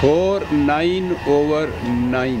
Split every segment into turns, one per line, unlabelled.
49/9।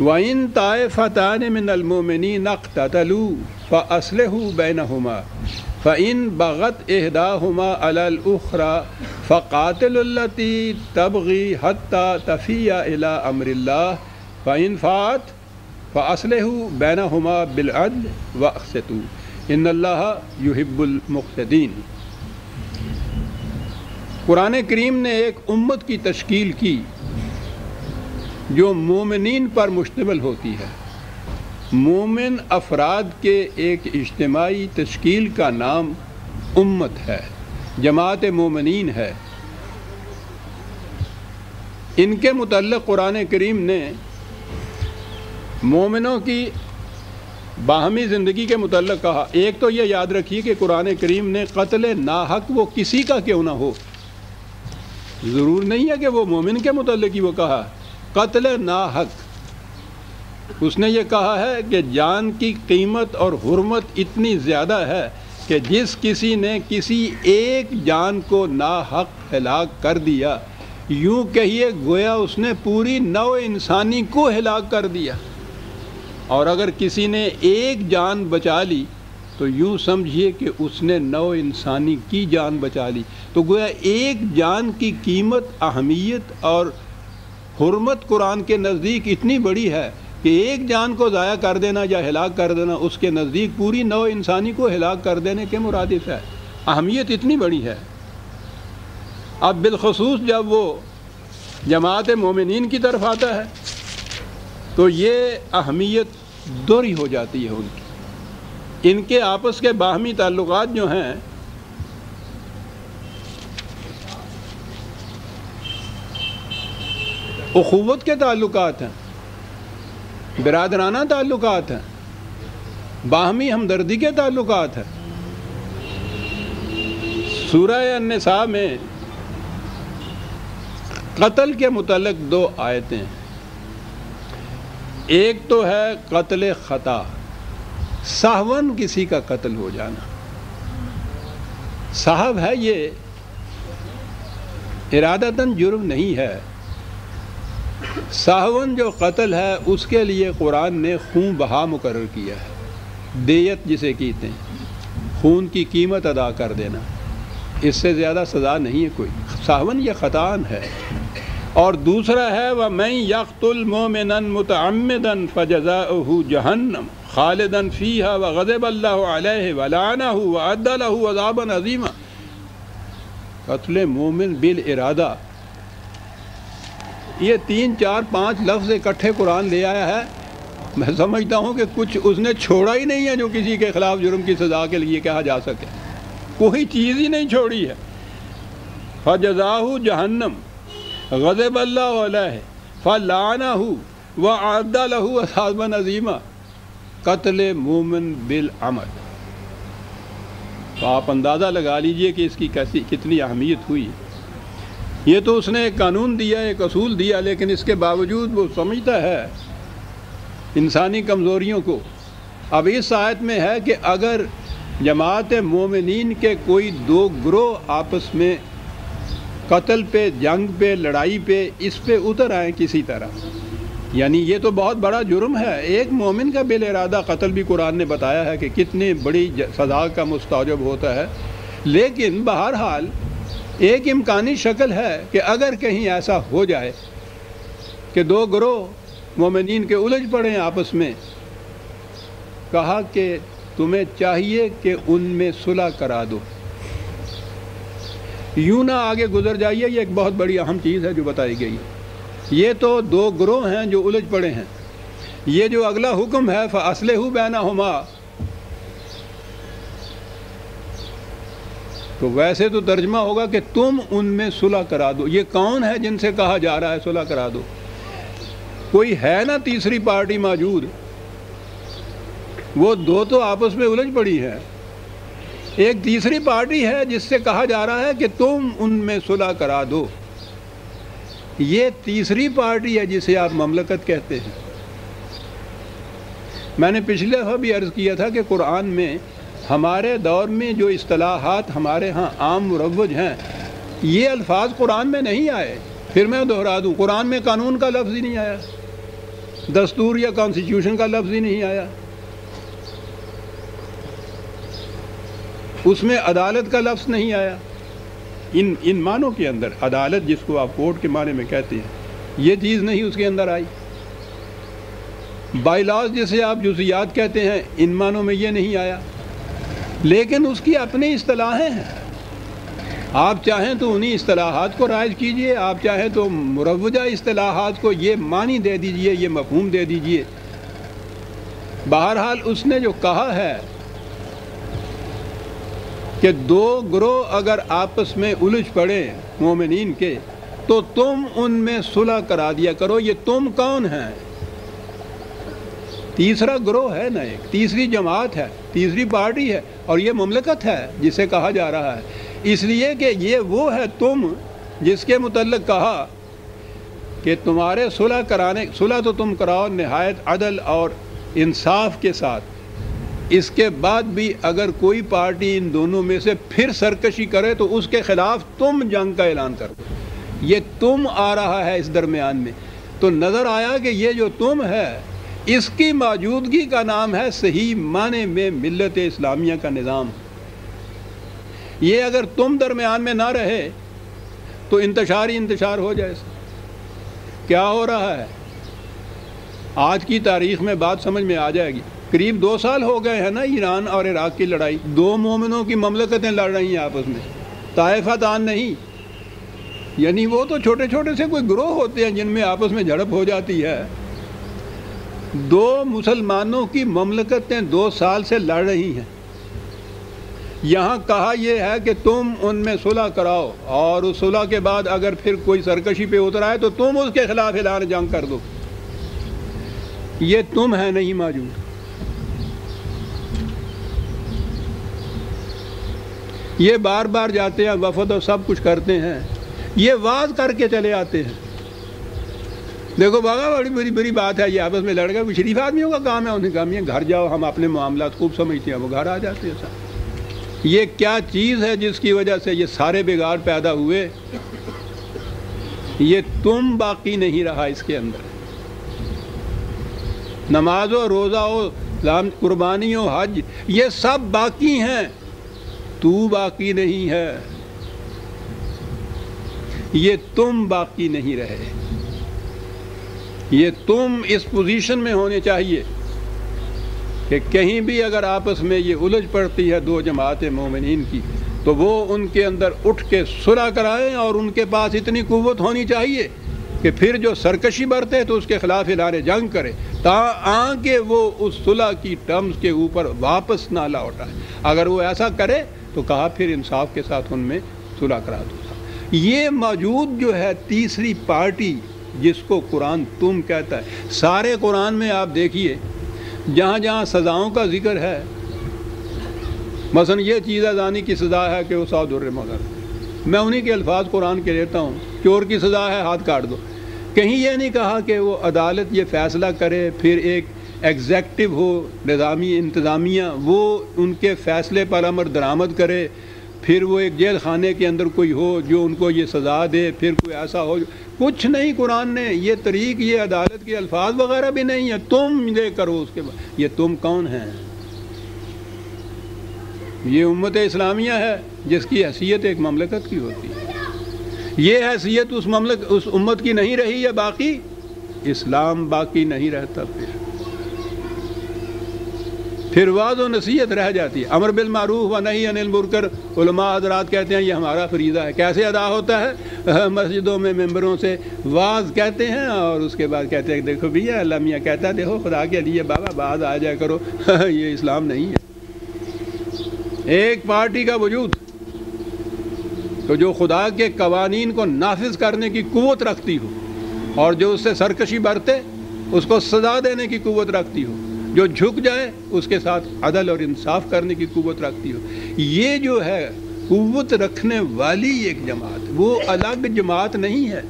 وَإِن طَائِفَتَانِ مِنَ الْمُؤْمِنِينَ اقْتَتَلُوا فَأَصْلِحُوا بَيْنَهُمَا فَإِن بَغَتْ إِحْدَاهُمَا عَلَى الْأُخْرَى فَقَاتِلُوا الَّتِي تَبْغِي حَتَّى تَفِيَّ إِلَى أَمْرِ اللَّهِ فَإِن فَاءَتْ فَأَصْلِحُوا بَيْنَهُمَا بِالْعَدْلِ وَأَقْسِطُوا إِنَّ اللَّهَ يُحِبُّ الْمُقْسِطِينَ۔ قرآن کریم نے ایک امت کی تشکیل کی جو مومنین پر مشتمل ہوتی ہے۔ مومن افراد کے ایک اجتماعی تشکیل کا نام امت ہے، جماعت مومنین ہے۔ ان کے متعلق قرآن کریم نے مومنوں کی باہمی زندگی کے متعلق کہا۔ ایک تو یہ یاد رکھیے کہ قرآن کریم نے قتل ناحق وہ کسی کا کیوں نہ ہو، ضرور نہیں ہے کہ وہ مومن کے متعلق ہی وہ کہا، قتل ناحق۔ اس نے یہ کہا ہے کہ جان کی قیمت اور حرمت اتنی زیادہ ہے کہ جس کسی نے کسی ایک جان کو ناحق ہلاک کر دیا، یوں کہیے گویا اس نے پوری نوع انسانی کو ہلاک کر دیا۔ اور اگر کسی نے ایک جان بچا لی تو یوں سمجھیے کہ اس نے نوع انسانی کی جان بچا لی۔ تو گویا ایک جان کی قیمت، اہمیت اور حرمت قرآن کے نزدیک اتنی بڑی ہے کہ ایک جان کو ضائع کر دینا یا ہلاک کر دینا اس کے نزدیک پوری نوع انسانی کو ہلاک کر دینے کے مرادف ہے۔ اہمیت اتنی بڑی ہے۔ اب بالخصوص جب وہ جماعت مومنین کی طرف آتا ہے تو یہ اہمیت دوہری ہو جاتی ہے ان کی۔ ان کے آپس کے باہمی تعلقات جو ہیں اخوت کے تعلقات ہیں، برادرانہ تعلقات ہیں، باہمی ہمدردی کے تعلقات ہیں۔ سورہ النساء میں قتل کے متعلق 2 آیتیں ہیں۔ ایک تو ہے قتل خطا، سہون کسی کا قتل ہو جانا۔ صاحب ہے یہ ارادتاً جرم نہیں ہے۔ سہون جو قتل ہے اس کے لیے قرآن نے خون بہا مقرر کیا ہے، دیت جسے کہتے ہیں، خون کی قیمت ادا کر دینا۔ اس سے زیادہ سزا نہیں ہے کوئی۔ سہون یہ خطان ہے۔ اور دوسرا ہے وَمَن يَقْتُلْ مُؤْمِنًا مُتَعَمِّدًا فَجَزَاؤُهُ جَهَنَّمُ خَالِدًا فِيهَا وَغَضِبَ اللَّهُ عَلَيْهِ وَلَعَنَهُ وَأَعَدَّ لَهُ عَذَابًا عَظِيمًا۔ قتل مومن بالارادہ، یہ 3 4 5 لفظ اکٹھے قرآن لے آیا ہے۔ میں سمجھتا ہوں کہ کچھ اس نے چھوڑا ہی نہیں ہے جو کسی کے خلاف جرم کی سزا کے لیے کہا جا سکے، کوئی چیز ہی نہیں چھوڑی ہے۔ فَجَزَاؤُهُ جَهَنَّمُ غضب اللہ علیہ فلعنہ وَأَعَدَّ لَهُ عَذَابًا عَظِيمًا۔ قتل مومن بالعمد، تو آپ اندازہ لگا لیجئے کہ اس کی کتنی اہمیت ہوئی۔ یہ تو اس نے ایک قانون دیا، ایک اصول دیا، لیکن اس کے باوجود وہ سمجھتا ہے انسانی کمزوریوں کو۔ اب اس آیت میں ہے کہ اگر جماعت مومنین کے کوئی 2 گروہ آپس میں قتل پہ، جنگ پہ، لڑائی پہ، اس پہ اتر آئیں کسی طرح، یعنی یہ تو بہت بڑا جرم ہے۔ ایک مومن کا بالارادہ قتل بھی قرآن نے بتایا ہے کہ کتنی بڑی سزا کا مستوجب ہوتا ہے، لیکن بہرحال ایک امکانی شکل ہے کہ اگر کہیں ایسا ہو جائے کہ 2 گروہ مومنین کے الجھ پڑیں آپس میں، کہا کہ تمہیں چاہیے کہ ان میں صلح کرا دو، یوں نہ آگے گزر جائیے۔ یہ ایک بہت بڑی اہم چیز ہے جو بتائی گئی۔ یہ تو 2 گروہ ہیں جو الجھ پڑے ہیں۔ یہ جو اگلا حکم ہے فَأَصْلِحُوا بَيْنَهُمَا، تو ویسے تو ترجمہ ہوگا کہ تم ان میں صلح کرا دو۔ یہ کون ہے جن سے کہا جا رہا ہے صلح کرا دو؟ کوئی ہے نا تیسری پارٹی موجود؟ وہ 2 تو آپس میں الجھ پڑی ہے، ایک تیسری پارٹی ہے جس سے کہا جا رہا ہے کہ تم ان میں صلح کرا دو۔ یہ تیسری پارٹی ہے جسے آپ مملکت کہتے ہیں۔ میں نے پچھلے دفعہ بھی عرض کیا تھا کہ قرآن میں ہمارے دور میں جو اصطلاحات ہمارے ہاں عام مروج ہیں، یہ الفاظ قرآن میں نہیں آئے۔ پھر میں دہرا دوں، قرآن میں قانون کا لفظ ہی نہیں آیا، دستور یا کانسٹیٹیوشن کا لفظ ہی نہیں آیا، اس میں عدالت کا لفظ نہیں آیا۔ ان معنوں کے اندر عدالت جس کو آپ کورٹ کے معنی میں کہتے ہیں، یہ چیز نہیں اس کے اندر آئی۔ بائی لاز جسے آپ جزیات کہتے ہیں، ان معنوں میں یہ نہیں آیا، لیکن اس کی اپنی اصطلاحیں ہیں۔ آپ چاہیں تو انہی اصطلاحات کو رائج کیجئے، آپ چاہیں تو مروجہ اصطلاحات کو یہ معنی دے دیجئے، یہ مفہوم دے دیجئے۔ بہرحال اس نے جو کہا ہے کہ دو گروہ اگر آپس میں الجھ پڑے مومنین کے تو تم ان میں صلح کرا دیا کرو۔ یہ تم کون ہیں؟ تیسرا گروہ ہے نا، ایک تیسری جماعت ہے، تیسری پارٹی ہے، اور یہ مملکت ہے جسے کہا جا رہا ہے، اس لیے کہ یہ وہ ہے تم جس کے متعلق کہا کہ تمہارے صلح تو تم کراؤ نہایت عدل اور انصاف کے ساتھ، اس کے بعد بھی اگر کوئی پارٹی ان دونوں میں سے پھر سرکشی کرے تو اس کے خلاف تم جنگ کا اعلان کر دو۔ یہ تم آ رہا ہے اس درمیان میں، تو نظر آیا کہ یہ جو تم ہے اس کی موجودگی کا نام ہے صحیح معنی میں ملت اسلامیہ کا نظام۔ یہ اگر تم درمیان میں نہ رہے تو انتشار ہی انتشار ہو جائے۔ کیا ہو رہا ہے آج کی تاریخ میں بات سمجھ میں آ جائے گی۔ قریب 2 سال ہو گئے ہیں نا ایران اور عراق کی لڑائی، 2 مومنوں کی مملکتیں لڑ رہی ہیں آپس میں، طائفہ تان نہیں، یعنی وہ تو چھوٹے چھوٹے سے کوئی گروہ ہوتے ہیں جن میں آپس میں جھڑپ ہو جاتی ہے۔ 2 مسلمانوں کی مملکتیں 2 سال سے لڑ رہی ہیں۔ یہاں کہا یہ ہے کہ تم ان میں صلح کراؤ، اور اس صلح کے بعد اگر پھر کوئی سرکشی پہ اتر آئے تو تم اس کے خلاف اعلان جنگ کر دو۔ یہ تم ہے نہیں موجود۔ یہ بار بار جاتے ہیں وفد اور سب کچھ کرتے ہیں، یہ واز کر کے چلے آتے ہیں۔ دیکھو بابا بڑی بڑی بات ہے، یہ آپس میں لڑ گئے، کوئی شریف آدمیوں کا کام ہے، انہیں کام یہ گھر جاؤ، ہم اپنے معاملات خوب سمجھتے ہیں، وہ گھر آ جاتے ہیں سب۔ یہ کیا چیز ہے جس کی وجہ سے یہ سارے بگاڑ پیدا ہوئے؟ یہ تم باقی نہیں رہا اس کے اندر۔ نماز و روزہ و قربانی و حج یہ سب باقی ہیں، تو باقی نہیں ہے، یہ تم باقی نہیں رہے۔ یہ تم اس پوزیشن میں ہونے چاہیے کہ کہیں بھی اگر آپس میں یہ الجھ پڑتی ہے 2 جماعتیں مومنین کی تو وہ ان کے اندر اٹھ کے صلح کرائیں، اور ان کے پاس اتنی قوت ہونی چاہیے کہ پھر جو سرکشی برتے تو اس کے خلاف اعلان جنگ کرے، تاکہ وہ اس صلح کی ٹرمز کے اوپر واپس نہ لوٹ آئے۔ اگر وہ ایسا کرے تو کہا پھر انصاف کے ساتھ ان میں صلح کرا دو۔ یہ موجود جو ہے تیسری پارٹی جس کو قرآن تم کہتا ہے، سارے قرآن میں آپ دیکھیے جہاں جہاں سزاؤں کا ذکر ہے، مثلا یہ چیز زانی کی سزا ہے کہ وہ 100 درہم مگر، میں انہی کے الفاظ قرآن کے لیتا ہوں، چور کی سزا ہے ہاتھ کاٹ دو۔ کہیں یہ نہیں کہا کہ وہ عدالت یہ فیصلہ کرے، پھر ایک ایگزیکٹو ہو نظامی انتظامیہ وہ ان کے فیصلے پر عمل درآمد کرے، پھر وہ ایک جیل خانے کے اندر کوئی ہو جو ان کو یہ سزا دے، پھر کوئی ایسا ہو، کچھ نہیں۔ قرآن نے یہ طریق، یہ عدالت کے الفاظ وغیرہ بھی نہیں ہے، تم یہ کرو۔ اس کے بعد یہ تم کون ہیں؟ یہ امت اسلامیہ ہے جس کی حیثیت ایک مملکت کی ہوتی ہے۔ یہ حیثیت اس امت کی نہیں رہی ہے، باقی اسلام باقی نہیں رہتا، پھر واعظ و نصیحت رہ جاتی ہے۔ امر بالمعروف و نہی عن المنکر، علماء حضرات کہتے ہیں یہ ہمارا فریضہ ہے۔ کیسے ادا ہوتا ہے؟ مسجدوں میں ممبروں سے واعظ کہتے ہیں، اور اس کے بعد کہتے ہیں دیکھو بھیا اللہ میاں کہتا ہے دیکھو خدا کے لیے بابا بعد آ جایا کرو۔ یہ اسلام نہیں ہے۔ ایک پارٹی کا وجود تو جو خدا کے قوانین کو نافذ کرنے کی قوت رکھتی ہو، اور جو اس سے سرکشی برتے اس کو سزا دینے کی قوت رکھتی ہو، جو جھک جائے اس کے ساتھ عدل اور انصاف کرنے کی قوت رکھتی ہو، یہ جو ہے قوت رکھنے والی ایک جماعت، وہ الگ جماعت نہیں ہے۔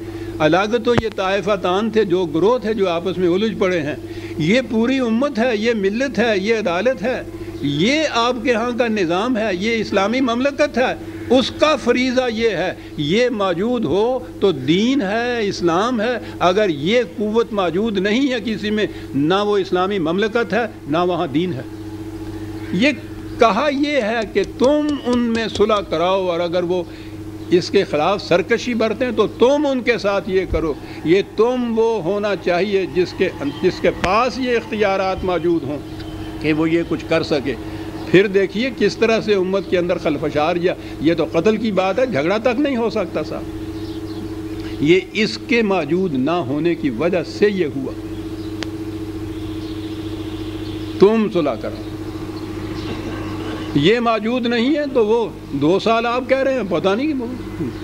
الگ تو یہ طائفہ تان تھے، جو گروہ تھے جو آپس میں الجھ پڑے ہیں، یہ پوری امت ہے، یہ ملت ہے، یہ عدالت ہے، یہ آپ کے ہاں کا نظام ہے، یہ اسلامی مملکت ہے۔ اس کا فریضہ یہ ہے، یہ موجود ہو تو دین ہے، اسلام ہے۔ اگر یہ قوت موجود نہیں ہے کسی میں، نہ وہ اسلامی مملکت ہے نہ وہاں دین ہے۔ یہ کہا یہ ہے کہ تم ان میں صلح کراؤ، اور اگر وہ اس کے خلاف سرکشی برتیں تو تم ان کے ساتھ یہ کرو۔ یہ تم وہ ہونا چاہیے جس کے پاس یہ اختیارات موجود ہوں کہ وہ یہ کچھ کر سکے۔ پھر دیکھیے کس طرح سے امت کے اندر خلفشار، یہ تو قتل کی بات ہے، جھگڑا تک نہیں ہو سکتا صاحب۔ یہ اس کے موجود نہ ہونے کی وجہ سے یہ ہوا۔ تم صلح کرو، یہ موجود نہیں ہے تو وہ 2 سال آپ کہہ رہے ہیں، پتہ نہیں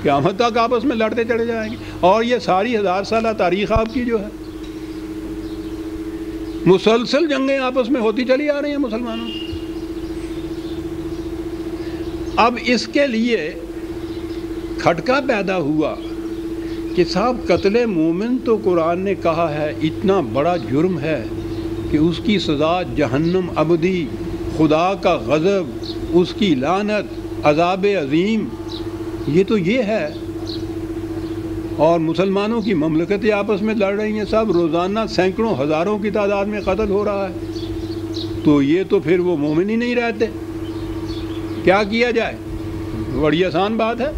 قیامت تک آپس میں لڑتے چلے جائیں گے۔ اور یہ ساری 1000 سالہ تاریخ آپ کی جو ہے، مسلسل جنگیں آپس میں ہوتی چلی آ رہی ہیں مسلمانوں۔ اب اس کے لیے کھٹکا پیدا ہوا کہ صاحب قتل مومن تو قرآن نے کہا ہے اتنا بڑا جرم ہے کہ اس کی سزا جہنم ابدی، خدا کا غضب، اس کی لعنت، عذاب عظیم، یہ تو یہ ہے۔ اور مسلمانوں کی مملکتیں آپس میں لڑ رہی ہیں صاحب، روزانہ سینکڑوں ہزاروں کی تعداد میں قتل ہو رہا ہے، تو یہ تو پھر وہ مومن ہی نہیں رہتے۔ کیا کیا جائے؟ بڑی آسان بات ہے،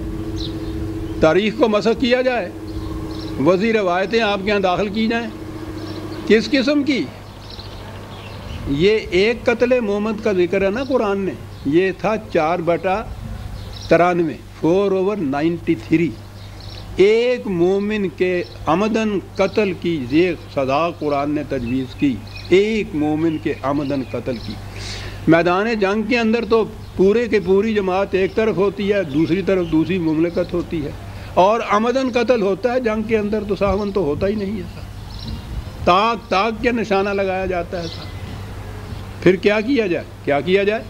تاریخ کو مسخ کیا جائے، وضعی روایتیں آپ کے یہاں داخل کی جائیں۔ کس قسم کی؟ یہ ایک قتل محمد کا ذکر ہے نا قرآن میں، یہ تھا 4/93، 4/93۔ ایک مومن کے عمدن قتل کی یہ سزا قرآن نے تجویز کی، ایک مومن کے عمدن قتل کی۔ میدان جنگ کے اندر تو پورے کے پوری جماعت ایک طرف ہوتی ہے، دوسری طرف دوسری مملکت ہوتی ہے، اور عمدن قتل ہوتا ہے جنگ کے اندر تو ساون تو ہوتا ہی نہیں ہے، تاک تاک کے نشانہ لگایا جاتا ہے۔ پھر کیا کیا جائے؟ کیا کیا جائے؟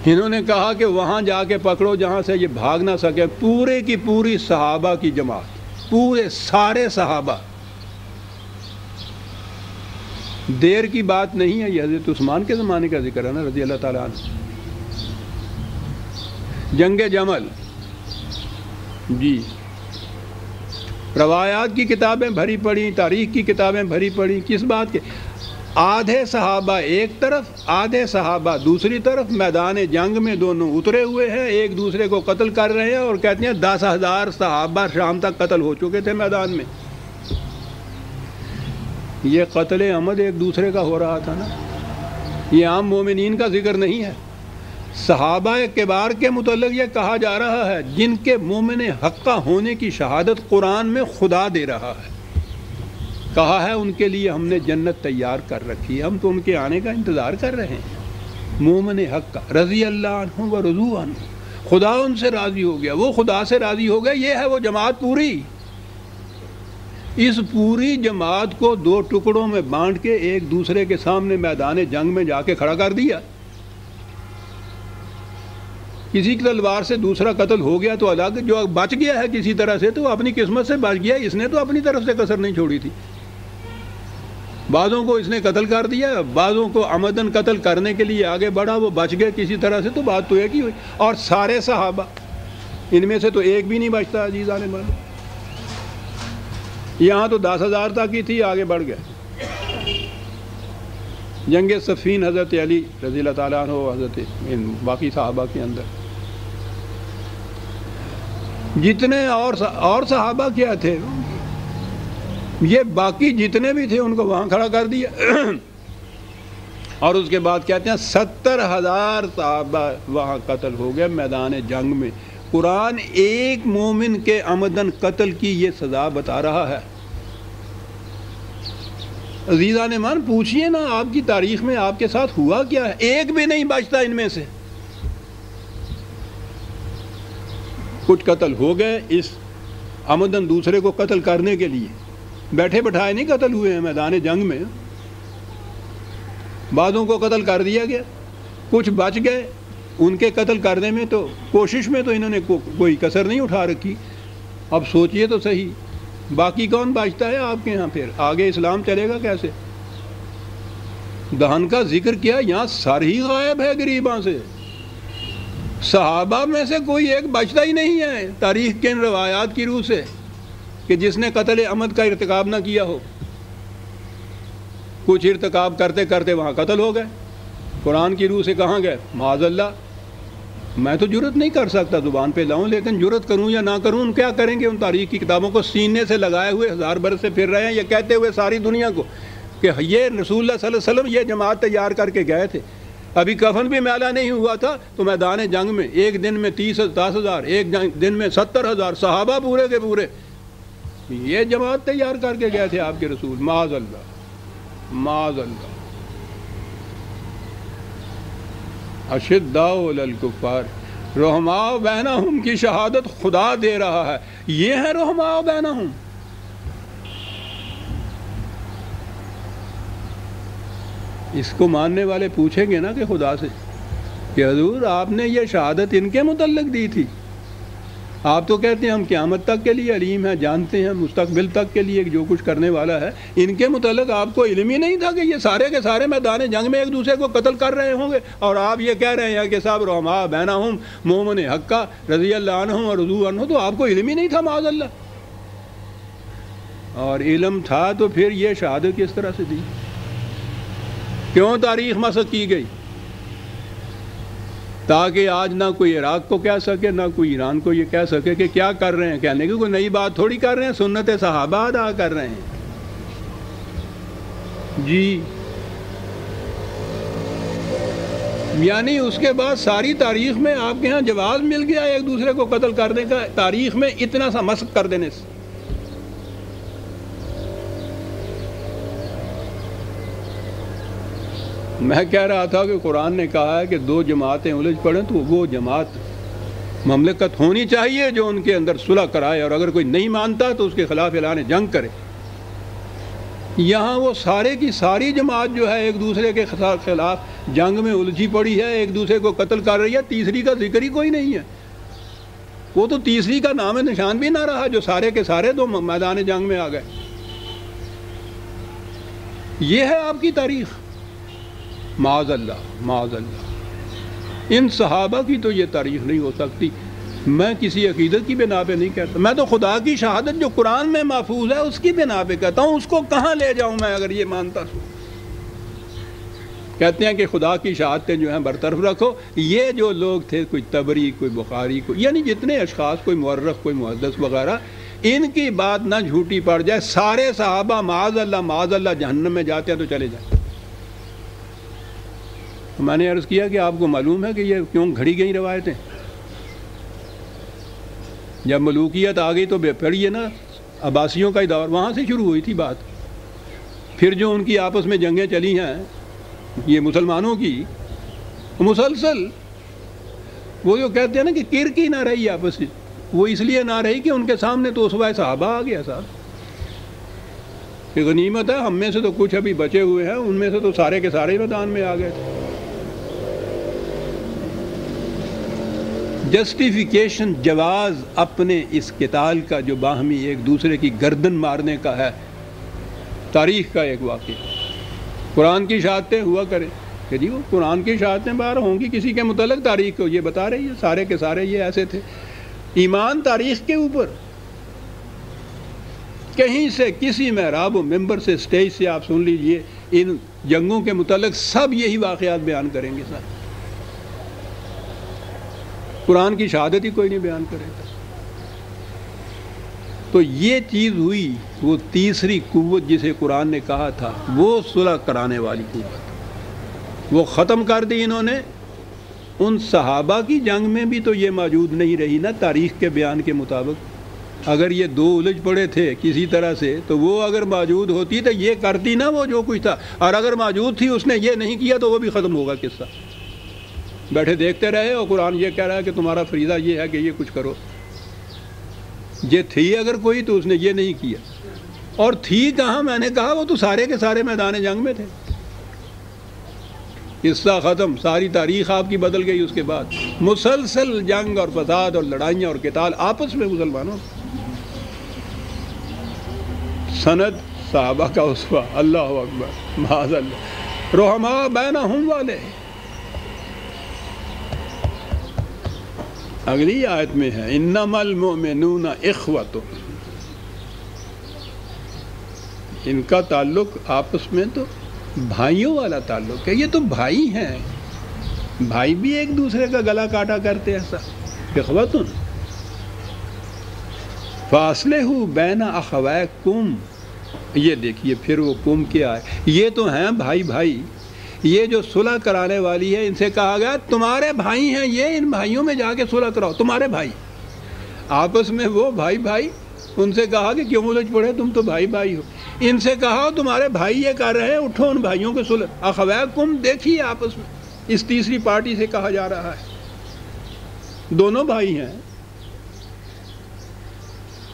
انہوں نے کہا کہ وہاں جا کے پکڑو جہاں سے یہ بھاگ نہ سکے، پورے کی پوری صحابہ کی جماعت، پورے سارے صحابہ۔ دیر کی بات نہیں ہے، یہ حضرت عثمان کے زمانے کا ذکر ہے نا رضی اللہ تعالیٰ عنہ۔ جنگ جمل، جی روایات کی کتابیں بھری پڑی، تاریخ کی کتابیں بھری پڑی، کس بات کے؟ آدھے صحابہ ایک طرف، آدھے صحابہ دوسری طرف، میدان جنگ میں دونوں اترے ہوئے ہیں، ایک دوسرے کو قتل کر رہے ہیں، اور کہتے ہیں 10,000 صحابہ شام تک قتل ہو چکے تھے میدان میں۔ یہ قتل عمد ایک دوسرے کا ہو رہا تھا نا، یہ عام مومنین کا ذکر نہیں ہے۔ صحابہ کبار کے متعلق یہ کہا جا رہا ہے جن کے مومن حقہ ہونے کی شہادت قرآن میں خدا دے رہا ہے، کہا ہے ان کے لیے ہم نے جنت تیار کر رکھی ہے، ہم تو ان کے آنے کا انتظار کر رہے ہیں۔ مومن حق کا رضی اللہ عنہ و رضو عنہ، خدا ان سے راضی ہو گیا، وہ خدا سے راضی ہو گیا۔ یہ ہے وہ جماعت پوری۔ اس پوری جماعت کو 2 ٹکڑوں میں بانٹ کے ایک دوسرے کے سامنے میدان جنگ میں جا کے کھڑا کر دیا۔ کسی کی تلوار سے دوسرا قتل ہو گیا تو الگ، جو بچ گیا ہے کسی طرح سے تو اپنی قسمت سے بچ گیا، اس نے تو اپنی طرف سے کسر نہیں چھوڑی تھی۔ بعضوں کو اس نے قتل کر دیا، بعضوں کو عمدن قتل کرنے کے لیے آگے بڑھا، وہ بچ گئے کسی طرح سے، تو بات تو ایک ہی ہوئی۔ اور سارے صحابہ، ان میں سے تو ایک بھی نہیں بچتا عزیزان معلوم۔ یہاں تو 10,000 تک کی تھی، آگے بڑھ گئے۔ جنگ صفین حضرت علی رضی اللہ تعالیٰ عنہ، حضرت باقی صحابہ کے اندر جتنے اور صحابہ کیا تھے، یہ باقی جتنے بھی تھے ان کو وہاں کھڑا کر دیا۔ اور اس کے بعد کہتے ہیں 70,000 صحابہ وہاں قتل ہو گئے میدان جنگ میں۔ قرآن ایک مومن کے عمدن قتل کی یہ سزا بتا رہا ہے۔ عزیزان مان پوچھئے نا آپ کی تاریخ میں آپ کے ساتھ ہوا کیا ہے؟ ایک بھی نہیں بچتا ان میں سے۔ کچھ قتل ہو گئے اس عمدن دوسرے کو قتل کرنے کے لیے، بیٹھے بٹھائے نہیں قتل ہوئے ہیں میدان جنگ میں، بعضوں کو قتل کر دیا گیا، کچھ بچ گئے۔ ان کے قتل کرنے میں تو کوشش میں تو انہوں نے کوئی کسر نہیں اٹھا رکھی۔ اب سوچئے تو صحیح، باقی کون بچتا ہے آپ کے ہاں؟ پھر آگے اسلام چلے گا کیسے؟ دہن کا ذکر کیا، یہاں سر ہی غائب ہے غریباں سے۔ صحابہ میں سے کوئی ایک بچتا ہی نہیں ہے تاریخ کے ان روایات کی روح سے کہ جس نے قتل عمد کا ارتکاب نہ کیا ہو. کچھ ارتکاب کرتے کرتے وہاں قتل ہو گئے. قرآن کی روح سے کہاں گئے؟ معاذ اللہ. میں تو جرت نہیں کر سکتا زبان پہ لاؤں، لیکن جرت کروں یا نہ کروں، ان کیا کریں گے؟ ان تاریخ کی کتابوں کو سینے سے لگائے ہوئے 1000 برس سے پھر رہے ہیں، یہ کہتے ہوئے ساری دنیا کو کہ یہ رسول اللہ صلی اللہ علیہ وسلم یہ جماعت تیار کر کے گئے تھے. ابھی کفن بھی میلا نہیں ہوا تھا تو میدان جنگ میں ایک دن میں 10,000 ایک دن میں 70,000 صحابہ پورے کے پورے یہ جماعت تیار کر کے گئے تھے آپ کے رسول. معاذ اللہ معاذ اللہ. اشداء علی الکفار رحماء بینہم کی شہادت خدا دے رہا ہے. یہ ہے رحماء بینہم. اس کو ماننے والے پوچھیں گے نا کہ خدا سے کہ حضور آپ نے یہ شہادت ان کے متعلق دی تھی. آپ تو کہتے ہیں ہم قیامت تک کے لیے علیم ہیں، جانتے ہیں مستقبل تک کے لیے جو کچھ کرنے والا ہے. ان کے متعلق آپ کو علم ہی نہیں تھا کہ یہ سارے کے سارے میدان جنگ میں ایک دوسرے کو قتل کر رہے ہوں گے، اور آپ یہ کہہ رہے ہیں کہ صاحب رحماء بینہم مومن حقہ رضی اللہ عنہم اور رضو عنہ. تو آپ کو علم ہی نہیں تھا معاذ اللہ. اور علم تھا تو پھر یہ شہادت کس طرح سے دی؟ کیوں تاریخ مسخ کی گئی؟ تاکہ آج نہ کوئی عراق کو کہہ سکے نہ کوئی ایران کو یہ کہہ سکے کہ کیا کر رہے ہیں. کہنے کی کوئی نئی بات تھوڑی کر رہے ہیں، سنت صحابہ ادا کر رہے ہیں. جی یعنی اس کے بعد ساری تاریخ میں آپ کے ہاں جواز مل گیا ایک دوسرے کو قتل کرنے کا، تاریخ میں اتنا سا مسخ کر دینے سے. میں کہہ رہا تھا کہ قرآن نے کہا ہے کہ 2 جماعتیں الجھ پڑیں تو وہ جماعت مملکت ہونی چاہیے جو ان کے اندر صلح کرائے، اور اگر کوئی نہیں مانتا تو اس کے خلاف اعلان جنگ کرے. یہاں وہ سارے کی ساری جماعت جو ہے ایک دوسرے کے خلاف جنگ میں الجھی پڑی ہے، ایک دوسرے کو قتل کر رہی ہے. تیسری کا ذکر ہی کوئی نہیں ہے. وہ تو تیسری کا نام نشان بھی نہ رہا جو سارے کے سارے تو میدان جنگ میں آ گئے. یہ ہے آپ کی تاریخ. معاذ اللہ معاذ اللہ. ان صحابہ کی تو یہ تاریخ نہیں ہو سکتی. میں کسی عقیدت کی بنا پہ نہیں کہتا، میں تو خدا کی شہادت جو قرآن میں محفوظ ہے اس کی بنا پہ کہتا ہوں. اس کو کہاں لے جاؤں میں اگر یہ مانتا ہوں؟ کہتے ہیں کہ خدا کی شہادتیں جو ہیں برطرف رکھو. یہ جو لوگ تھے، کوئی طبری کوئی بخاری کوئی، یعنی جتنے اشخاص، کوئی مورخ کوئی محدث وغیرہ، ان کی بات نہ جھوٹی پڑ جائے. سارے صحابہ معاذ اللہ جہنم میں جاتے ہیں تو چلے جائیں. میں نے عرض کیا کہ آپ کو معلوم ہے کہ یہ کیوں گھڑی گئی روایتیں؟ جب ملوکیت آ گئی تو پڑھیے نا، عباسیوں کا ہی دور، وہاں سے شروع ہوئی تھی بات. پھر جو ان کی آپس میں جنگیں چلی ہیں یہ مسلمانوں کی، مسلسل وہ جو کہتے ہیں نا کہ کرکی نہ رہی آپس میں، وہ اس لیے نہ رہی کہ ان کے سامنے تو اسوہ صحابہ آ گیا صاحب کہ غنیمت ہے، ہم میں سے تو کچھ ابھی بچے ہوئے ہیں، ان میں سے تو سارے کے سارے میدان میں آ گئے تھے. جسٹیفیکیشن، جواز اپنے اس قتال کا جو باہمی ایک دوسرے کی گردن مارنے کا ہے، تاریخ کا ایک واقعہ. قرآن کی شہادتیں ہوا کریں کہ جی وہ قرآن کی شہادتیں باہر ہوں گی کسی کے متعلق، تاریخ کو یہ بتا رہی ہے سارے کے سارے یہ ایسے تھے. ایمان تاریخ کے اوپر کہیں سے کسی محراب و ممبر سے اسٹیج سے آپ سن لیجئے، ان جنگوں کے متعلق سب یہی واقعات بیان کریں گے. سر قرآن کی شہادت ہی کوئی نہیں بیان کرے گا. تو یہ چیز ہوئی، وہ تیسری قوت جسے قرآن نے کہا تھا وہ صلح کرانے والی قوت، وہ ختم کر دی انہوں نے. ان صحابہ کی جنگ میں بھی تو یہ موجود نہیں رہی نا تاریخ کے بیان کے مطابق. اگر یہ 2 الجھ پڑے تھے کسی طرح سے تو وہ اگر موجود ہوتی تو یہ کرتی نا وہ جو کچھ تھا، اور اگر موجود تھی اس نے یہ نہیں کیا تو وہ بھی ختم ہوگا قصہ. بیٹھے دیکھتے رہے اور قرآن یہ کہہ رہا ہے کہ تمہارا فریضہ یہ ہے کہ یہ کچھ کرو. یہ تھی اگر کوئی تو اس نے یہ نہیں کیا. اور تھی کہاں؟ میں نے کہا وہ تو سارے کے سارے میدان جنگ میں تھے. قصہ ختم، ساری تاریخ آپ کی بدل گئی. اس کے بعد مسلسل جنگ اور فساد اور لڑائیاں اور قتال آپس میں مسلمانوں. سند صحابہ کا اسوہ، اللہ اکبر معاذ اللہ. رحماء بینہم والے اگلی آیت میں ہے انما المؤمنون اخوۃ، ان کا تعلق آپس میں تو بھائیوں والا تعلق ہے، یہ تو بھائی ہیں، بھائی بھی ایک دوسرے کا گلا کاٹا کرتے ہیں سب، اخوۃ فاصلحوا بین اخویکم، یہ دیکھیے پھر وہ کم کیا ہے، یہ تو ہیں بھائی بھائی، یہ جو صلح کرانے والی ہے ان سے کہا گیا تمہارے بھائی ہیں یہ، ان بھائیوں میں جا کے صلح کراؤ، تمہارے بھائی آپس میں، وہ بھائی بھائی، ان سے کہا کہ کیوں الجھ پڑے، تم تو بھائی بھائی ہو، ان سے کہا تمہارے بھائی یہ کر رہے ہیں، اٹھو ان بھائیوں کے صلح، اخویکم دیکھیے آپس میں، اس تیسری پارٹی سے کہا جا رہا ہے دونوں بھائی ہیں،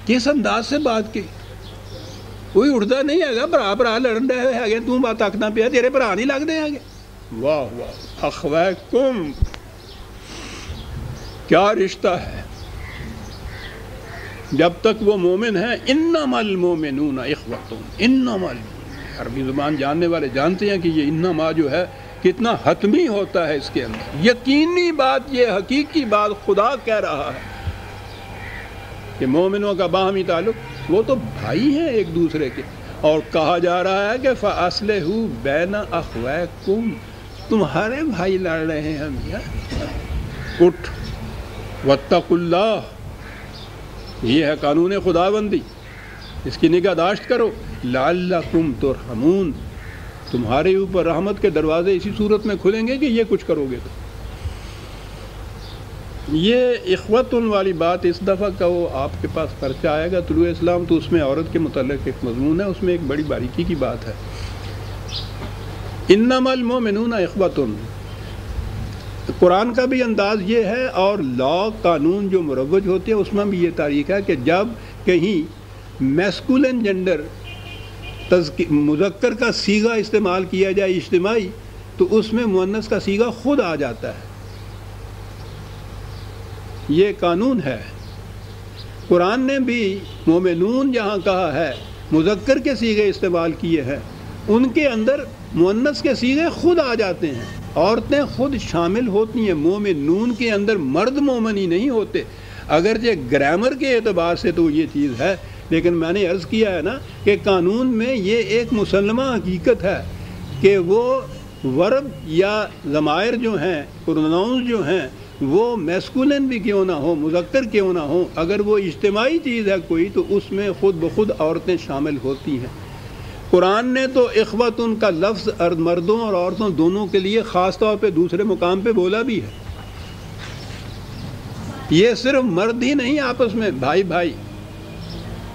کس انداز سے بات کی، کوئی اٹھتا نہیں ہے گا، برا برا لڑن رہے ہے تم بات آکھنا پیا، تیرے برا نہیں لگ دے گے، واہ واہ، اخویکم کیا رشتہ ہے، جب تک وہ مومن ہیں، انما المؤمنون اخوۃ، انما، عربی زبان جاننے والے جانتے ہیں کہ یہ انما جو ہے کتنا حتمی ہوتا ہے، اس کے اندر یقینی بات، یہ حقیقی بات خدا کہہ رہا ہے کہ مومنوں کا باہمی تعلق، وہ تو بھائی ہیں ایک دوسرے کے، اور کہا جا رہا ہے کہ فَأَصْلِحُوا بَيْنَ أَخْوَيْكُمْ، تمہارے بھائی لڑ رہے ہیں میاں، اٹھ، وَاتَّقُوا اللَّهَ، یہ ہے قانون خداوندی، اس کی نگہداشت کرو، لَعَلَّكُمْ تُرْحَمُونَ، تمہارے اوپر رحمت کے دروازے اسی صورت میں کھلیں گے کہ یہ کچھ کرو گے تو۔ یہ اخوتن والی بات اس دفعہ کا وہ آپ کے پاس پرچہ آئے گا طلوع اسلام، تو اس میں عورت کے متعلق ایک مضمون ہے، اس میں ایک بڑی باریکی کی بات ہے، انما المؤمنون اخوتن، قرآن کا بھی انداز یہ ہے، اور لا قانون جو مروج ہوتے ہیں اس میں بھی یہ تاریخ ہے کہ جب کہیں میسکولن جنڈر مذکر کا صیغہ استعمال کیا جائے اجتماعی، تو اس میں مؤنث کا صیغہ خود آ جاتا ہے، یہ قانون ہے۔ قرآن نے بھی مومنون جہاں کہا ہے مذکر کے صیغے استعمال کیے ہیں، ان کے اندر مؤنث کے صیغے خود آ جاتے ہیں، عورتیں خود شامل ہوتی ہیں، مومنون کے اندر مرد مومن ہی نہیں ہوتے، اگرچہ گرامر کے اعتبار سے تو یہ چیز ہے، لیکن میں نے عرض کیا ہے نا کہ قانون میں یہ ایک مسلمہ حقیقت ہے کہ وہ ورب یا ضمائر جو ہیں، پروناؤنز جو ہیں، وہ میسکولن بھی کیوں نہ ہو، مذکر کیوں نہ ہو، اگر وہ اجتماعی چیز ہے کوئی تو اس میں خود بخود عورتیں شامل ہوتی ہیں۔ قرآن نے تو اخوت ان کا لفظ مردوں اور عورتوں دونوں کے لیے خاص طور پہ دوسرے مقام پہ بولا بھی ہے، یہ صرف مرد ہی نہیں آپس میں، بھائی بھائی،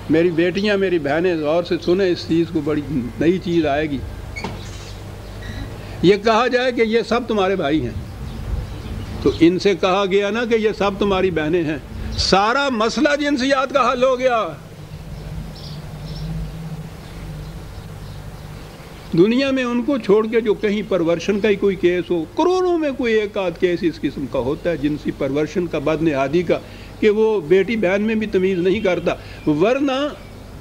میری بیٹیاں میری بہنیں غور سے سنیں، اس چیز کو بڑی نئی چیز آئے گی، یہ کہا جائے کہ یہ سب تمہارے بھائی ہیں، تو ان سے کہا گیا نا کہ یہ سب تمہاری بہنیں ہیں، سارا مسئلہ جنسیات کا حل ہو گیا۔ دنیا میں ان کو چھوڑ کے جو کہیں پرورشن کا ہی کوئی کیس ہو، کروڑوں میں کوئی ایک آدھ کیس اس قسم کا ہوتا ہے جنسی پرورشن کا، بدنہادی کا، کہ وہ بیٹی بہن میں بھی تمیز نہیں کرتا، ورنہ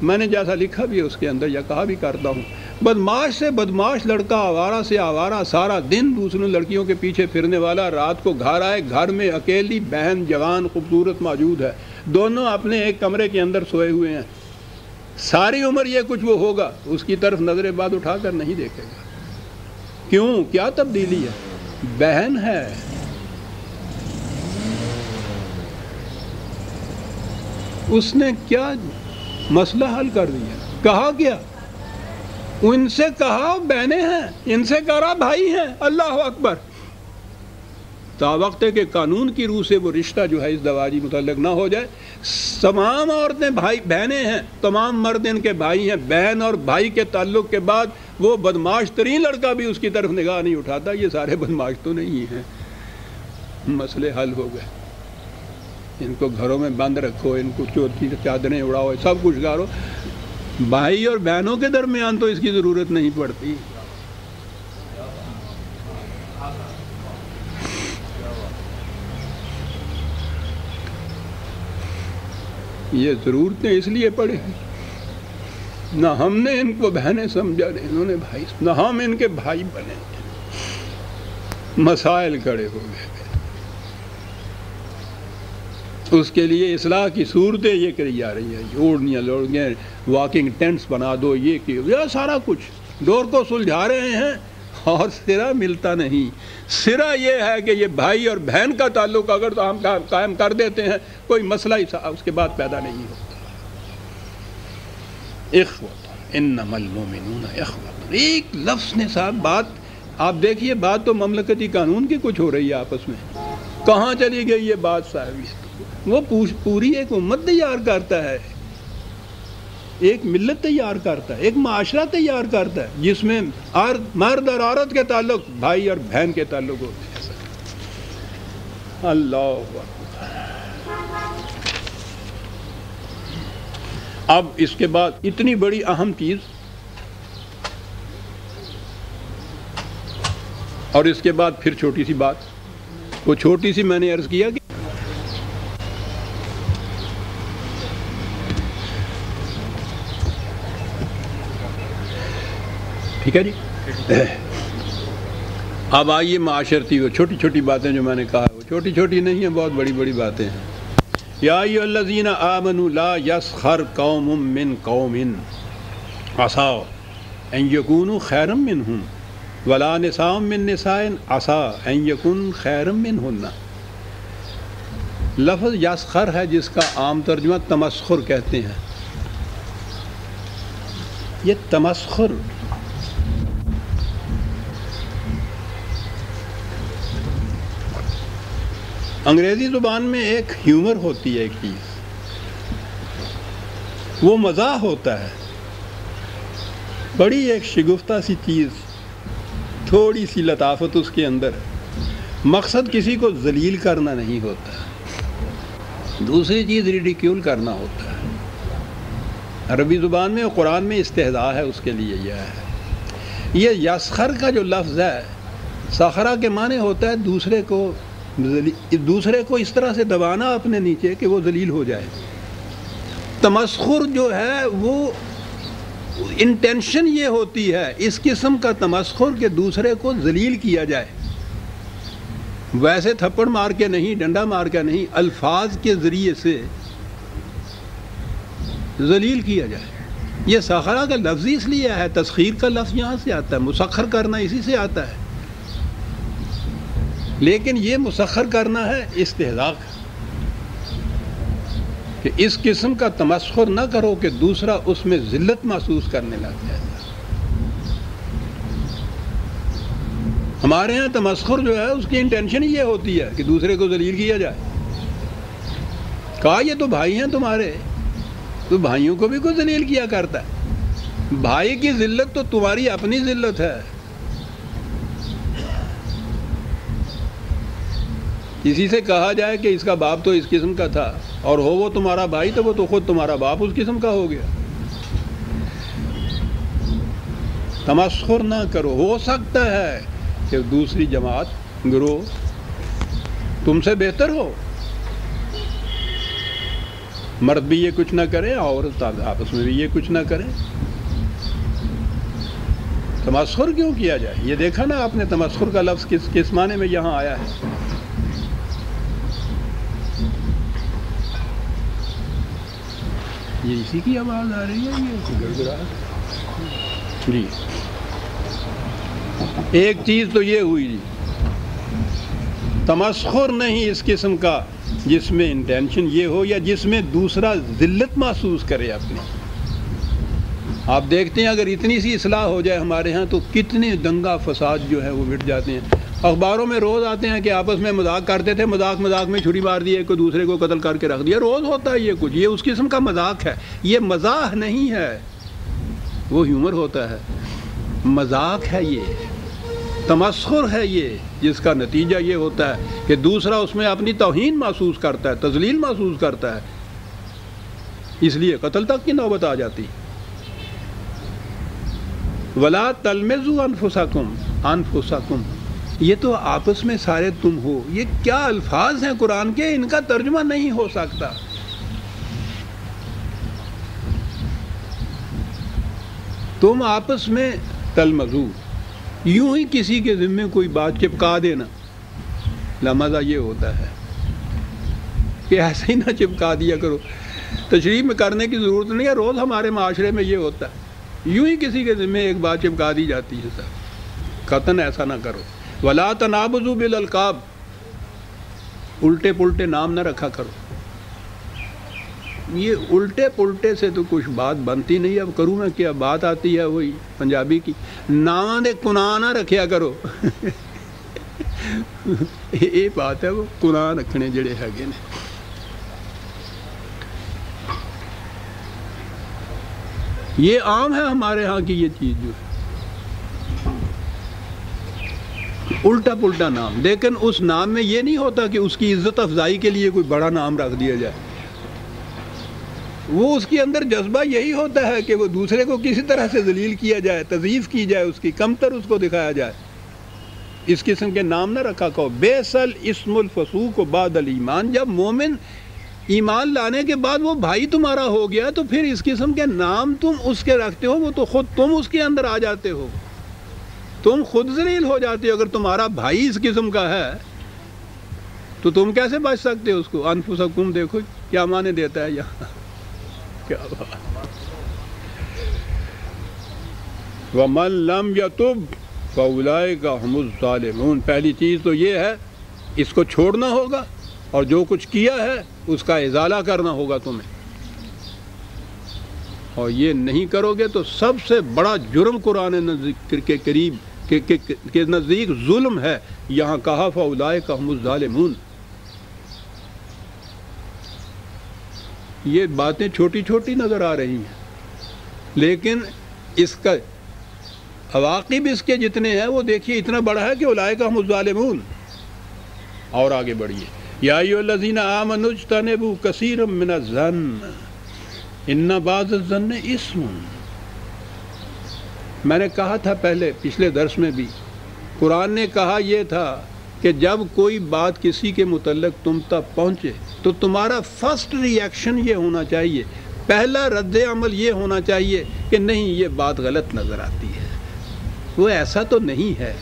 میں نے جیسا لکھا بھی ہے اس کے اندر یا کہا بھی کرتا ہوں، بدماش سے بدماش لڑکا، آوارہ سے آوارہ، سارا دن دوسروں لڑکیوں کے پیچھے پھرنے والا، رات کو گھر آئے، گھر میں اکیلی بہن جوان خوبصورت موجود ہے، دونوں اپنے ایک کمرے کے اندر سوئے ہوئے ہیں، ساری عمر یہ کچھ وہ ہوگا، اس کی طرف نظر بعد اٹھا کر نہیں دیکھے گا، کیوں؟ کیا تبدیلی ہے؟ بہن ہے، اس نے کیا مسئلہ حل کر دیا، کہا کیا؟ ان سے کہا بہنیں ہیں، ان سے کہا بھائی ہیں، اللہ اکبر، تا وقت ہے کہ قانون کی روح سے وہ رشتہ جو ہے اس دواجی متعلق نہ ہو جائے، تمام عورتیں بھائی بہنیں ہیں، تمام مرد ان کے بھائی ہیں، بہن اور بھائی کے تعلق کے بعد وہ بدماش ترین لڑکا بھی اس کی طرف نگاہ نہیں اٹھاتا، یہ سارے بدماش تو نہیں ہیں، مسئلے حل ہو گئے، ان کو گھروں میں بند رکھو، ان کو چور کی چادریں اڑاؤ، سب کچھ کرو، بھائی اور بہنوں کے درمیان تو اس کی ضرورت نہیں پڑتی۔ یہ ضرورتیں اس لیے پڑی، نہ ہم نے ان کو بہنیں سمجھا، انہوں نے بھائی، نہ ہم ان کے بھائی بنے، مسائل کھڑے ہو گئے۔ اس کے لیے اصلاح کی صورتیں یہ کری جا رہی ہیں، اوڑھنیاں لوڑیاں، واکنگ ٹینٹس بنا دو، یہ سارا کچھ ڈور کو سلجھا رہے ہیں اور سرا ملتا نہیں۔ سرا یہ ہے کہ یہ بھائی اور بہن کا تعلق اگر تو ہم قائم کر دیتے ہیں، کوئی مسئلہ ہی اس کے بعد پیدا نہیں ہوتا۔ اخوۃ انما المؤمنون اخوۃ، ایک لفظ نے صاحب بات آپ دیکھیے، بات تو مملکتی قانون کی کچھ ہو رہی ہے آپس میں، کہاں چلی گئی یہ بات صاحب؟ وہ پوری ایک امت تیار کرتا ہے، ایک ملت تیار کرتا ہے، ایک معاشرہ تیار کرتا ہے جس میں مرد اور عورت کے تعلق بھائی اور بہن کے تعلق ہوتے ہیں۔ اللہ اکبر۔ اب اس کے بعد اتنی بڑی اہم چیز، اور اس کے بعد پھر چھوٹی سی بات، وہ چھوٹی سی میں نے عرض کیا کہ ٹھیک ہے جی۔ اب آئیے معاشرتی، وہ چھوٹی چھوٹی باتیں جو میں نے کہا وہ چھوٹی چھوٹی نہیں ہیں، بہت بڑی بڑی باتیں ہیں۔ یا ایھا الذین آمنوا لا یسخر قوم من قوم عسیٰ ان یکونوا خیرا منہم ولا نساء من نساء عسیٰ ان یکن خیرا منہن۔ لفظ یسخر ہے جس کا عام ترجمہ تمسخر کہتے ہیں۔ یہ تمسخر انگریزی زبان میں ایک ہیومر ہوتی ہے، ایک چیز، وہ مزاح ہوتا ہے، بڑی ایک شگفتہ سی چیز، تھوڑی سی لطافت اس کے اندر، مقصد کسی کو ذلیل کرنا نہیں ہوتا، دوسری چیز ریڈیکیول کرنا ہوتا ہے۔ عربی زبان میں اور قرآن میں استہزاء ہے اس کے لیے یہ ہے۔ یہ یسخر کا جو لفظ ہے، سخرہ کے معنی ہوتا ہے دوسرے کو اس طرح سے دبانا اپنے نیچے کہ وہ ذلیل ہو جائے۔ تمسخر جو ہے وہ انٹینشن یہ ہوتی ہے اس قسم کا تمسخر کہ دوسرے کو ذلیل کیا جائے، ویسے تھپڑ مار کے نہیں، ڈنڈا مار کے نہیں، الفاظ کے ذریعے سے ذلیل کیا جائے۔ یہ سخرہ کا لفظ اس لیے ہے، تسخیر کا لفظ یہاں سے آتا ہے، مسخر کرنا اسی سے آتا ہے، لیکن یہ مسخر کرنا ہے استہزاء کا، کہ اس قسم کا تمسخر نہ کرو کہ دوسرا اس میں ذلت محسوس کرنے لگ جائے۔ ہمارے ہاں تمسخر جو ہے اس کی انٹینشن یہ ہوتی ہے کہ دوسرے کو ذلیل کیا جائے۔ کہا یہ تو بھائی ہیں تمہارے، تو بھائیوں کو بھی کوئی ذلیل کیا کرتا ہے، بھائی کی ذلت تو تمہاری اپنی ذلت ہے۔ کسی سے کہا جائے کہ اس کا باپ تو اس قسم کا تھا اور ہو وہ تمہارا بھائی، تو وہ تو خود تمہارا باپ اس قسم کا ہو گیا۔ تمسخر نہ کرو، ہو سکتا ہے کہ دوسری جماعت گروہ تم سے بہتر ہو، مرد بھی یہ کچھ نہ کرے، عورت آپس میں بھی یہ کچھ نہ کرے، تمسخر کیوں کیا جائے؟ یہ دیکھا نا آپ نے تمسخر کا لفظ کس معنی میں یہاں آیا ہے۔ یہ اسی کی آواز آ رہی ہے، یہ گڑگڑاہٹ جی۔ ایک چیز تو یہ ہوئی جی، تمسخر نہیں اس قسم کا جس میں انٹینشن یہ ہو یا جس میں دوسرا ذلت محسوس کرے اپنی۔ آپ دیکھتے ہیں اگر اتنی سی اصلاح ہو جائے ہمارے ہاں تو کتنے دنگا فساد جو ہے وہ مٹ جاتے ہیں۔ اخباروں میں روز آتے ہیں کہ آپس میں مذاق کرتے تھے، مذاق میں چھری مار دی، کوئی دوسرے کو قتل کر کے رکھ دیا، روز ہوتا ہے یہ کچھ۔ یہ اس قسم کا مذاق ہے، یہ مزاح نہیں ہے، وہ ہیومر ہوتا ہے، مذاق ہے، یہ تمسخر ہے، یہ جس کا نتیجہ یہ ہوتا ہے کہ دوسرا اس میں اپنی توہین محسوس کرتا ہے، تذلیل محسوس کرتا ہے، اس لیے قتل تک کی نوبت آ جاتی۔ وَلَا تَلْمِزُوا أَنفُسَكُمْ، یہ تو آپس میں سارے تم ہو، یہ کیا الفاظ ہیں قرآن کے، ان کا ترجمہ نہیں ہو سکتا۔ تم آپس میں تلمزو، یوں ہی کسی کے ذمے کوئی بات چپکا دینا، لمزہ یہ ہوتا ہے کہ ایسے ہی نہ چپکا دیا کرو. تشریح میں کرنے کی ضرورت نہیں ہے، روز ہمارے معاشرے میں یہ ہوتا ہے، یوں ہی کسی کے ذمہ ایک بات چپکا دی جاتی ہے. سر قطعاً ایسا نہ کرو. ولا تنابزوا بالالقاب، الٹے پلٹے نام نہ رکھا کرو. یہ الٹے پلٹے سے تو کچھ بات بنتی نہیں. اب کروں میں کیا، بات آتی ہے وہی پنجابی کی، نام دے کناں نہ رکھیا کرو. یہ بات ہے، وہ کناں رکھنے جڑے ہے نے. یہ عام ہے ہمارے ہاں کی یہ چیز جو ہے، الٹا پلٹا نام. لیکن اس نام میں یہ نہیں ہوتا کہ اس کی عزت افزائی کے لیے کوئی بڑا نام رکھ دیا جائے. وہ اس کے اندر جذبہ یہی ہوتا ہے کہ وہ دوسرے کو کسی طرح سے ذلیل کیا جائے، تضعیف کی جائے، اس کی کمتر اس کو دکھایا جائے. اس قسم کے نام نہ رکھا کرو. بیسل اسم الفسوق بعد الایمان، جب مومن ایمان لانے کے بعد وہ بھائی تمہارا ہو گیا تو پھر اس قسم کے نام تم اس کے رکھتے ہو، وہ تو خود تم اس کے اندر آ جاتے ہو، تم خود ذلیل ہو جاتے ہو. اگر تمہارا بھائی اس قسم کا ہے تو تم کیسے بچ سکتے ہو اس کو؟ انفسکم دیکھو کیا معنی دیتا ہے یہاں. کیا بات. وَمَن لَّمْ يَتُبْ فَأُولَٰئِكَ هُمُ الظَّالِمُونَ. پہلی چیز تو یہ ہے، اس کو چھوڑنا ہوگا، اور جو کچھ کیا ہے اس کا ازالہ کرنا ہوگا تمہیں. اور یہ نہیں کرو گے تو سب سے بڑا جرم قرآن کے قریب کے نزدیک ظلم ہے. یہاں کہا فَأُولَٰئِكَ هُمُ الظَّالِمُونَ. یہ باتیں چھوٹی چھوٹی نظر آ رہی ہیں، لیکن اس کا عواقب اس کے جتنے ہیں وہ دیکھیے اتنا بڑا ہے کہ اولئک هم الظالمون. اور آگے بڑھیے. یا ایھا الذین آمنوا اجتنبوا کثیرا من الظن ان بعض الظن اثم. میں نے کہا تھا پہلے پچھلے درس میں بھی، قرآن نے کہا یہ تھا کہ جب کوئی بات کسی کے متعلق تم تک پہنچے تو تمہارا فرسٹ ری ایکشن یہ ہونا چاہیے، پہلا رد عمل یہ ہونا چاہیے کہ نہیں یہ بات غلط نظر آتی ہے، وہ ایسا تو نہیں ہے.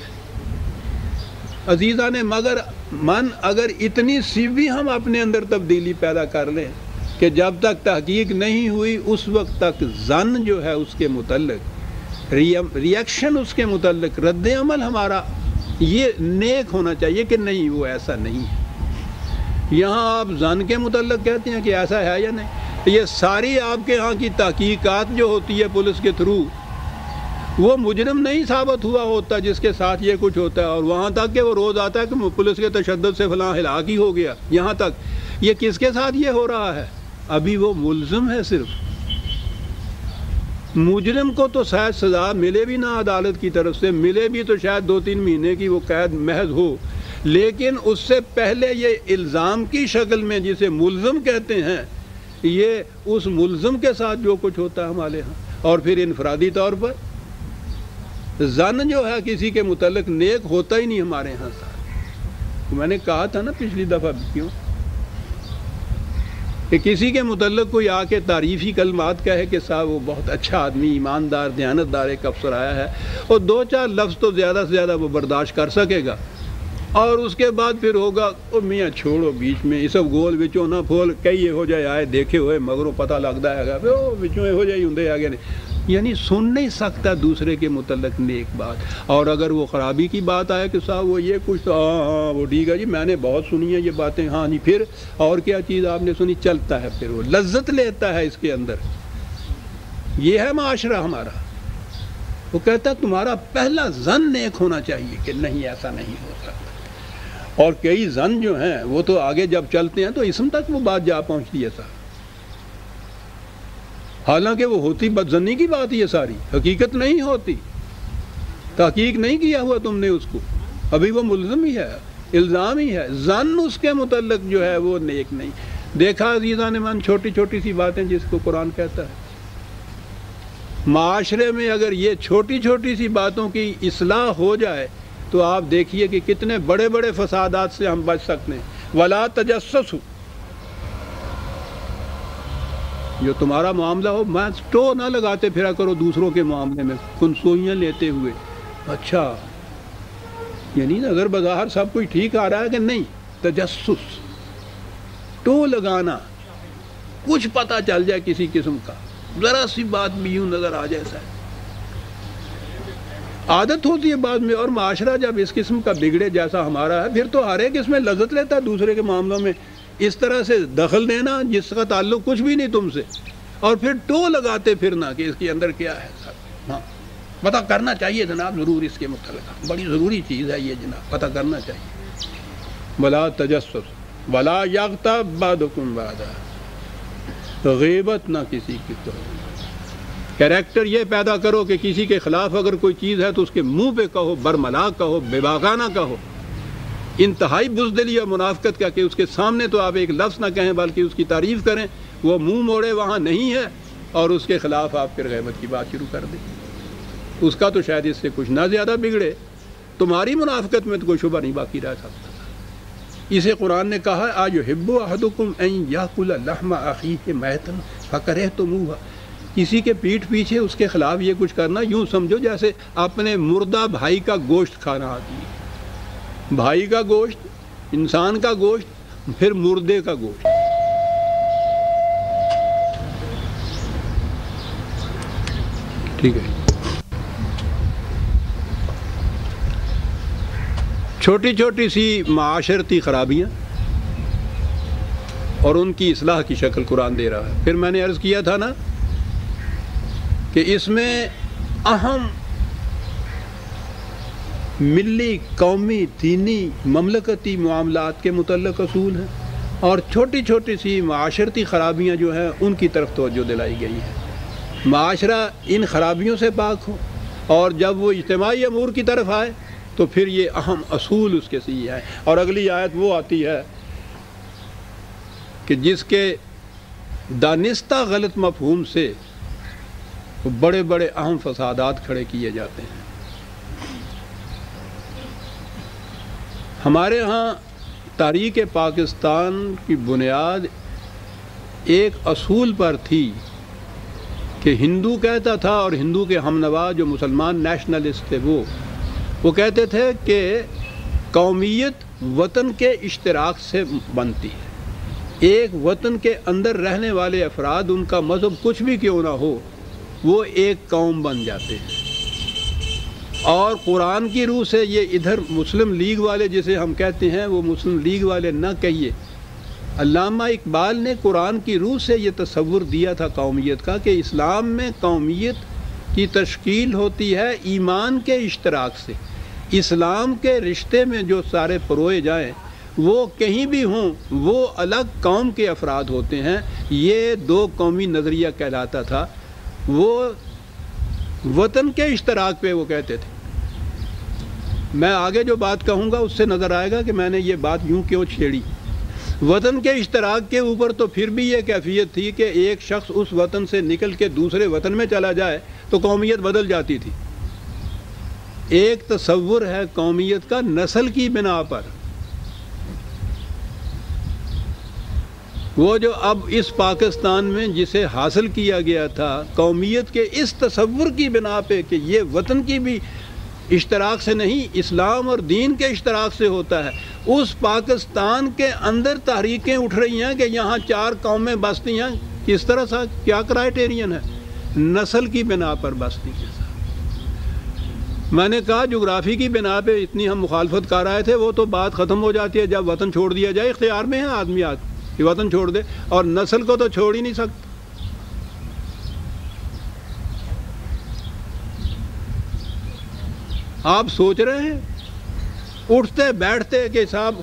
عزیزان مگر من اگر اتنی سی بھی ہم اپنے اندر تبدیلی پیدا کر لیں کہ جب تک تحقیق نہیں ہوئی اس وقت تک ظن جو ہے اس کے متعلق، ری ایکشن اس کے متعلق، رد عمل ہمارا یہ نیک ہونا چاہیے کہ نہیں وہ ایسا نہیں ہے. یہاں آپ ظن کے متعلق کہتے ہیں کہ ایسا ہے یا نہیں. یہ ساری آپ کے ہاں کی تحقیقات جو ہوتی ہے پولیس کے تھرو، وہ مجرم نہیں ثابت ہوا ہوتا جس کے ساتھ یہ کچھ ہوتا ہے، اور وہاں تک کہ وہ روز آتا ہے کہ پولیس کے تشدد سے فلاں ہلاک ہی ہو گیا. یہاں تک یہ کس کے ساتھ یہ ہو رہا ہے؟ ابھی وہ ملزم ہے. صرف مجرم کو تو شاید سزا ملے بھی نہ عدالت کی طرف سے، ملے بھی تو شاید 2-3 مہینے کی وہ قید محض ہو، لیکن اس سے پہلے یہ الزام کی شکل میں جسے ملزم کہتے ہیں، یہ اس ملزم کے ساتھ جو کچھ ہوتا ہے ہمارے ہاں. اور پھر انفرادی طور پر ظن جو ہے کسی کے متعلق نیک ہوتا ہی نہیں ہمارے ہاں ساتھ. میں نے کہا تھا نا پچھلی دفعہ بھی کیوں کہ کسی کے متعلق کوئی آ کے تعریفی کلمات کہے کہ صاحب وہ بہت اچھا آدمی، ایماندار، دیانتدار ایک افسر آیا ہے، اور 2-4 لفظ تو زیادہ سے زیادہ وہ برداشت کر سکے گا، اور اس کے بعد پھر ہوگا او میاں چھوڑو بیچ میں یہ سب گول وچوں نہ پھول کئی ہو جائے آئے دیکھے ہوئے مگروں پتہ لگتا ہے گا وہ وچوں ہو جائے ہوں آگے نہیں. یعنی سن نہیں سکتا دوسرے کے متعلق نیک بات. اور اگر وہ خرابی کی بات آئے کہ صاحب وہ یہ کچھ تو ہاں وہ ٹھیک ہے جی میں نے بہت سنی ہے یہ باتیں، ہاں جی پھر اور کیا چیز آپ نے سنی، چلتا ہے، پھر وہ لذت لیتا ہے اس کے اندر. یہ ہے معاشرہ ہمارا. وہ کہتا ہے تمہارا پہلا ظن نیک ہونا چاہیے کہ نہیں ایسا نہیں ہو سکتا. اور کئی ظن جو ہیں وہ تو آگے جب چلتے ہیں تو اسم تک وہ بات جا پہنچتی ہے صاحب. حالانکہ وہ ہوتی بدظنی کی بات یہ ساری، حقیقت نہیں ہوتی، تحقیق نہیں کیا ہوا تم نے اس کو، ابھی وہ ملزم ہی ہے، الزام ہی ہے. ظن اس کے متعلق جو ہے وہ نیک نہیں. دیکھا عزیزان من چھوٹی چھوٹی سی باتیں جس کو قرآن کہتا ہے. معاشرے میں اگر یہ چھوٹی چھوٹی سی باتوں کی اصلاح ہو جائے تو آپ دیکھیے کہ کتنے بڑے بڑے فسادات سے ہم بچ سکتے ہیں. ولا تجسسوا، جو تمہارا معاملہ ہو میں تو نہ لگاتے پھرا کرو دوسروں کے معاملے میں کنسوئیاں لیتے ہوئے. اچھا یعنی نظر بظاہر سب کچھ ٹھیک آ رہا ہے کہ نہیں، تجسس. ٹو لگانا، کچھ پتہ چل جائے کسی قسم کا، ذرا سی بات بھی یوں نظر آ جائے سر، عادت ہوتی ہے بعد میں. اور معاشرہ جب اس قسم کا بگڑے جیسا ہمارا ہے، پھر تو ہر ایک اس میں لذت لیتا ہے دوسرے کے معاملوں میں. اس طرح سے دخل دینا جس کا تعلق کچھ بھی نہیں تم سے، اور پھر ٹو لگاتے پھرنا کہ اس کے اندر کیا ہے. ہاں پتہ کرنا چاہیے جناب ضرور، اس کے متعلق بڑی ضروری چیز ہے یہ جناب، پتہ کرنا چاہیے. ولا تجسس ولا یغتب بعضکم بعضا، غیبت نہ کسی کی کرو. کریکٹر یہ پیدا کرو کہ کسی کے خلاف اگر کوئی چیز ہے تو اس کے منہ پہ کہو، برملا کہو، بے باکانہ کہو. انتہائی بزدلی اور منافقت کا کہ اس کے سامنے تو آپ ایک لفظ نہ کہیں بلکہ اس کی تعریف کریں، وہ منہ موڑے وہاں نہیں ہے اور اس کے خلاف آپ پھر غیبت کی بات شروع کر دیں. اس کا تو شاید اس سے کچھ نہ زیادہ بگڑے، تمہاری منافقت میں تو کوئی شبہ نہیں باقی رہ سکتا. اسے قرآن نے کہا ایحب احدکم ان یاکل لحم اخیہ میتا فکرہتموہ. کسی کے پیٹھ پیچھے اس کے خلاف یہ کچھ کرنا، یوں سمجھو جیسے اپنے مردہ بھائی کا گوشت کھانا آتی ہے. بھائی کا گوشت، انسان کا گوشت، پھر مردے کا گوشت. ٹھیک ہے. چھوٹی چھوٹی سی معاشرتی خرابیاں اور ان کی اصلاح کی شکل قرآن دے رہا ہے. پھر میں نے عرض کیا تھا نا کہ اس میں اہم ملی، قومی، دینی، مملکتی معاملات کے متعلق اصول ہیں، اور چھوٹی چھوٹی سی معاشرتی خرابیاں جو ہیں ان کی طرف توجہ دلائی گئی ہے. معاشرہ ان خرابیوں سے پاک ہو، اور جب وہ اجتماعی امور کی طرف آئے تو پھر یہ اہم اصول اس کے صحیح ہیں. اور اگلی آیت وہ آتی ہے کہ جس کے دانستہ غلط مفہوم سے بڑے بڑے اہم فسادات کھڑے کیے جاتے ہیں. ہمارے ہاں تحریک پاکستان کی بنیاد ایک اصول پر تھی کہ ہندو کہتا تھا، اور ہندو کے ہمنوا جو مسلمان نیشنلسٹ تھے وہ کہتے تھے کہ قومیت وطن کے اشتراک سے بنتی ہے. ایک وطن کے اندر رہنے والے افراد، ان کا مذہب کچھ بھی کیوں نہ ہو، وہ ایک قوم بن جاتے ہیں. اور قرآن کی روح سے یہ ادھر مسلم لیگ والے جسے ہم کہتے ہیں، وہ مسلم لیگ والے نہ کہیے. علامہ اقبال نے قرآن کی روح سے یہ تصور دیا تھا قومیت کا کہ اسلام میں قومیت کی تشکیل ہوتی ہے ایمان کے اشتراک سے. اسلام کے رشتے میں جو سارے پروئے جائیں وہ کہیں بھی ہوں، وہ الگ قوم کے افراد ہوتے ہیں. یہ دو قومی نظریہ کہلاتا تھا. وہ وطن کے اشتراک پہ وہ کہتے تھے. میں آگے جو بات کہوں گا اس سے نظر آئے گا کہ میں نے یہ بات یوں کیوں چھیڑی. وطن کے اشتراک کے اوپر تو پھر بھی یہ کیفیت تھی کہ ایک شخص اس وطن سے نکل کے دوسرے وطن میں چلا جائے تو قومیت بدل جاتی تھی. ایک تصور ہے قومیت کا نسل کی بنا پر. وہ جو اب اس پاکستان میں جسے حاصل کیا گیا تھا قومیت کے اس تصور کی بنا پہ کہ یہ وطن کی بھی اشتراک سے نہیں، اسلام اور دین کے اشتراک سے ہوتا ہے، اس پاکستان کے اندر تحریکیں اٹھ رہی ہیں کہ یہاں 4 قومیں بستی ہیں. کس طرح سے، کیا کرائیٹیرین ہے؟ نسل کی بنا پر بستی کے ساتھ. میں نے کہا جغرافی کی بنا پہ اتنی ہم مخالفت کر رہے تھے، وہ تو بات ختم ہو جاتی ہے جب وطن چھوڑ دیا جائے. اختیار میں ہے آدمی کہ وطن چھوڑ دے، اور نسل کو تو چھوڑ ہی نہیں سکتا. آپ سوچ رہے ہیں اٹھتے بیٹھتے کہ صاحب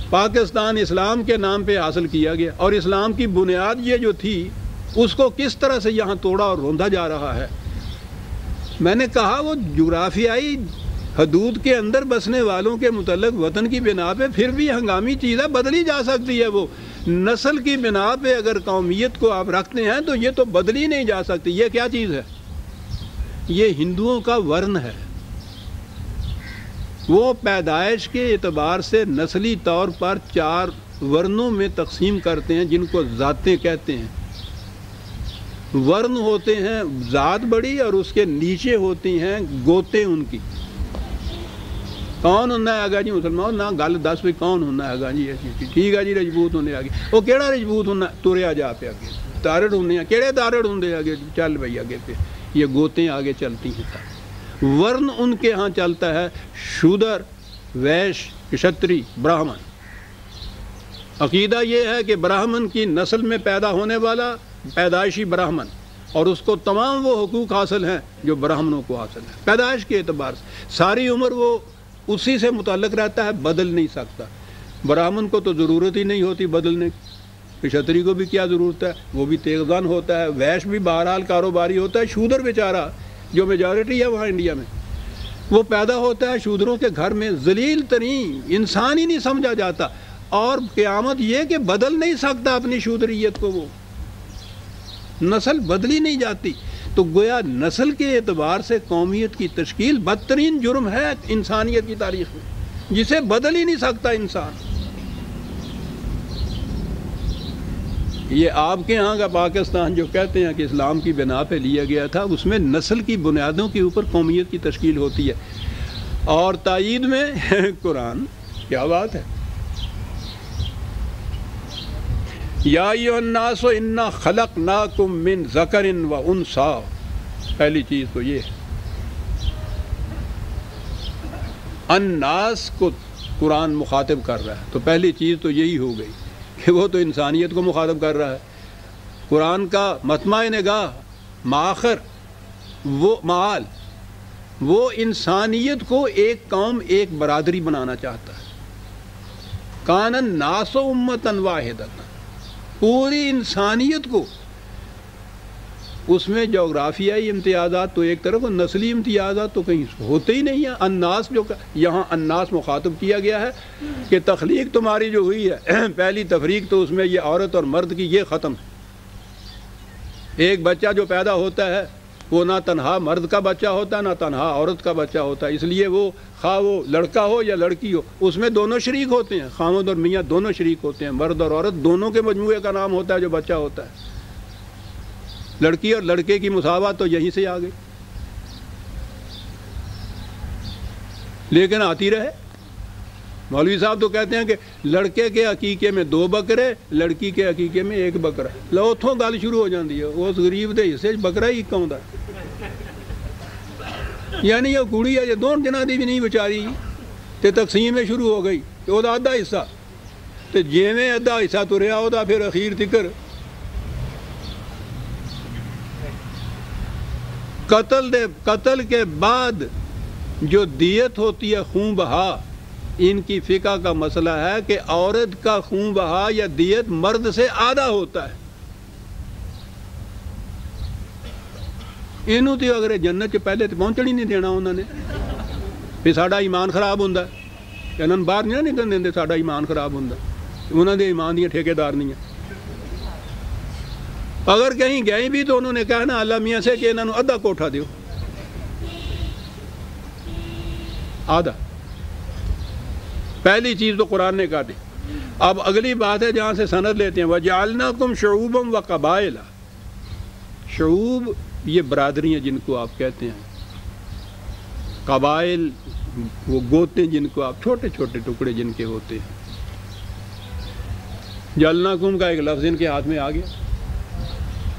پاکستان اسلام کے نام پہ حاصل کیا گیا، اور اسلام کی بنیاد یہ جو تھی اس کو کس طرح سے یہاں توڑا اور روندا جا رہا ہے. میں نے کہا وہ جغرافیائی حدود کے اندر بسنے والوں کے متعلق وطن کی بنا پہ پھر بھی ہنگامی چیز ہے، بدلی جا سکتی ہے. وہ نسل کی بنا پہ اگر قومیت کو آپ رکھتے ہیں تو یہ تو بدلی نہیں جا سکتی. یہ کیا چیز ہے؟ یہ ہندوؤں کا ورن ہے. وہ پیدائش کے اعتبار سے نسلی طور پر 4 ورنوں میں تقسیم کرتے ہیں جن کو ذاتیں کہتے ہیں. ورن ہوتے ہیں ذات بڑی، اور اس کے نیچے ہوتی ہیں گوتیں ان کی. کون ہونا ہے جی مسلمان نہ گل دس بھی کون ہونا ہے جی ٹھیک ہے جی رجبوت ہونے آگے وہ کہڑا رجبوت ہونا تریا جا پہ آگے تارڑ ہونے ہیں کہڑے تارڑ ہوں آگے چل بھائی آگے پہ یہ گوتیں آگے چلتی ہیں ورن ان کے ہاں چلتا ہے شودر ویش کشتری براہمن عقیدہ یہ ہے کہ براہمن کی نسل میں پیدا ہونے والا پیدائشی براہمن اور اس کو تمام وہ حقوق حاصل ہیں جو براہمنوں کو حاصل ہیں پیدائش کے اعتبار سے ساری عمر وہ اسی سے متعلق رہتا ہے بدل نہیں سکتا براہمن کو تو ضرورت ہی نہیں ہوتی بدلنے کی کشتری کو بھی کیا ضرورت ہے وہ بھی تیغزن ہوتا ہے ویش بھی بہرحال کاروباری ہوتا ہے شودر بیچارہ جو میجورٹی ہے وہاں انڈیا میں وہ پیدا ہوتا ہے شودروں کے گھر میں ذلیل ترین انسان ہی نہیں سمجھا جاتا اور قیامت یہ کہ بدل نہیں سکتا اپنی شودریت کو وہ نسل بدلی نہیں جاتی تو گویا نسل کے اعتبار سے قومیت کی تشکیل بدترین جرم ہے انسانیت کی تاریخ میں جسے بدل ہی نہیں سکتا انسان یہ آپ کے ہاں کا پاکستان جو کہتے ہیں کہ اسلام کی بنا پہ لیا گیا تھا اس میں نسل کی بنیادوں کے اوپر قومیت کی تشکیل ہوتی ہے اور تائید میں قرآن کیا بات ہے یا ایھا الناس انا خلقناکم من ذکر و انثی پہلی چیز تو یہ الناس کو قرآن مخاطب کر رہا ہے تو پہلی چیز تو یہی ہو گئی کہ وہ تو انسانیت کو مخاطب کر رہا ہے قرآن کا مطمع نگاہ مآخر وہ معال وہ انسانیت کو ایک قوم ایک برادری بنانا چاہتا ہے کان الناس امۃ واحدۃ پوری انسانیت کو اس میں جغرافیائی امتیازات تو ایک طرف اور نسلی امتیازات تو کہیں ہوتے ہی نہیں ہیں الناس جو یہاں الناس مخاطب کیا گیا ہے کہ تخلیق تمہاری جو ہوئی ہے پہلی تفریق تو اس میں یہ عورت اور مرد کی یہ ختم ہے ایک بچہ جو پیدا ہوتا ہے وہ نہ تنہا مرد کا بچہ ہوتا ہے نہ تنہا عورت کا بچہ ہوتا ہے اس لیے وہ خواہ وہ لڑکا ہو یا لڑکی ہو اس میں دونوں شریک ہوتے ہیں خامد اور میاں دونوں شریک ہوتے ہیں مرد اور عورت دونوں کے مجموعے کا نام ہوتا ہے جو بچہ ہوتا ہے لڑکی اور لڑکے کی مساوات تو یہیں سے آ گئی لیکن آتی رہے مولوی صاحب تو کہتے ہیں کہ لڑکے کے عقیقے میں 2 بکرے لڑکی کے عقیقے میں 1 بکرا لو اتوں گل شروع ہو جاتی ہے اس غریب دے حصے بکرا ہی ایک آتا یعنی یہ کڑی ہے یہ دونوں دنوں کی بھی نہیں بچاری تے تقسیم میں شروع ہو گئی کہ وہ ادھا حصہ تے جیویں ادھا حصہ تریا وہ پھر اخیر تکر قتل کے بعد جو دیت ہوتی ہے خون بہا ان کی فقہ کا مسئلہ ہے کہ عورت کا خون بہا یا دیت مرد سے آدھا ہوتا ہے انہوں تو اگر جنت کے پہلے تو پہنچن ہی نہیں دینا انہوں نے پھر ساڈا ایمان خراب ہوتا ہے انہوں باہر نہیں نکل دیں ساڈا ایمان خراب ہوتا انہوں نے ایمان دیا ٹھیکیدار نہیں ہیں اگر کہیں گئے بھی تو انہوں نے کہا نا اللہ میاں سے کہ انہوں نے ادھا کوٹھا دیو آدھا پہلی چیز تو قرآن نے کہا دی اب اگلی بات ہے جہاں سے سند لیتے ہیں وَجَعَلْنَاكُمْ شُعُوبًا وَقَبَائِلَ شعوب یہ برادریاں جن کو آپ کہتے ہیں قبائل وہ گوتے جن کو آپ چھوٹے چھوٹے ٹکڑے جن کے ہوتے ہیں جعلناکم کا ایک لفظ ان کے ہاتھ میں آ گیا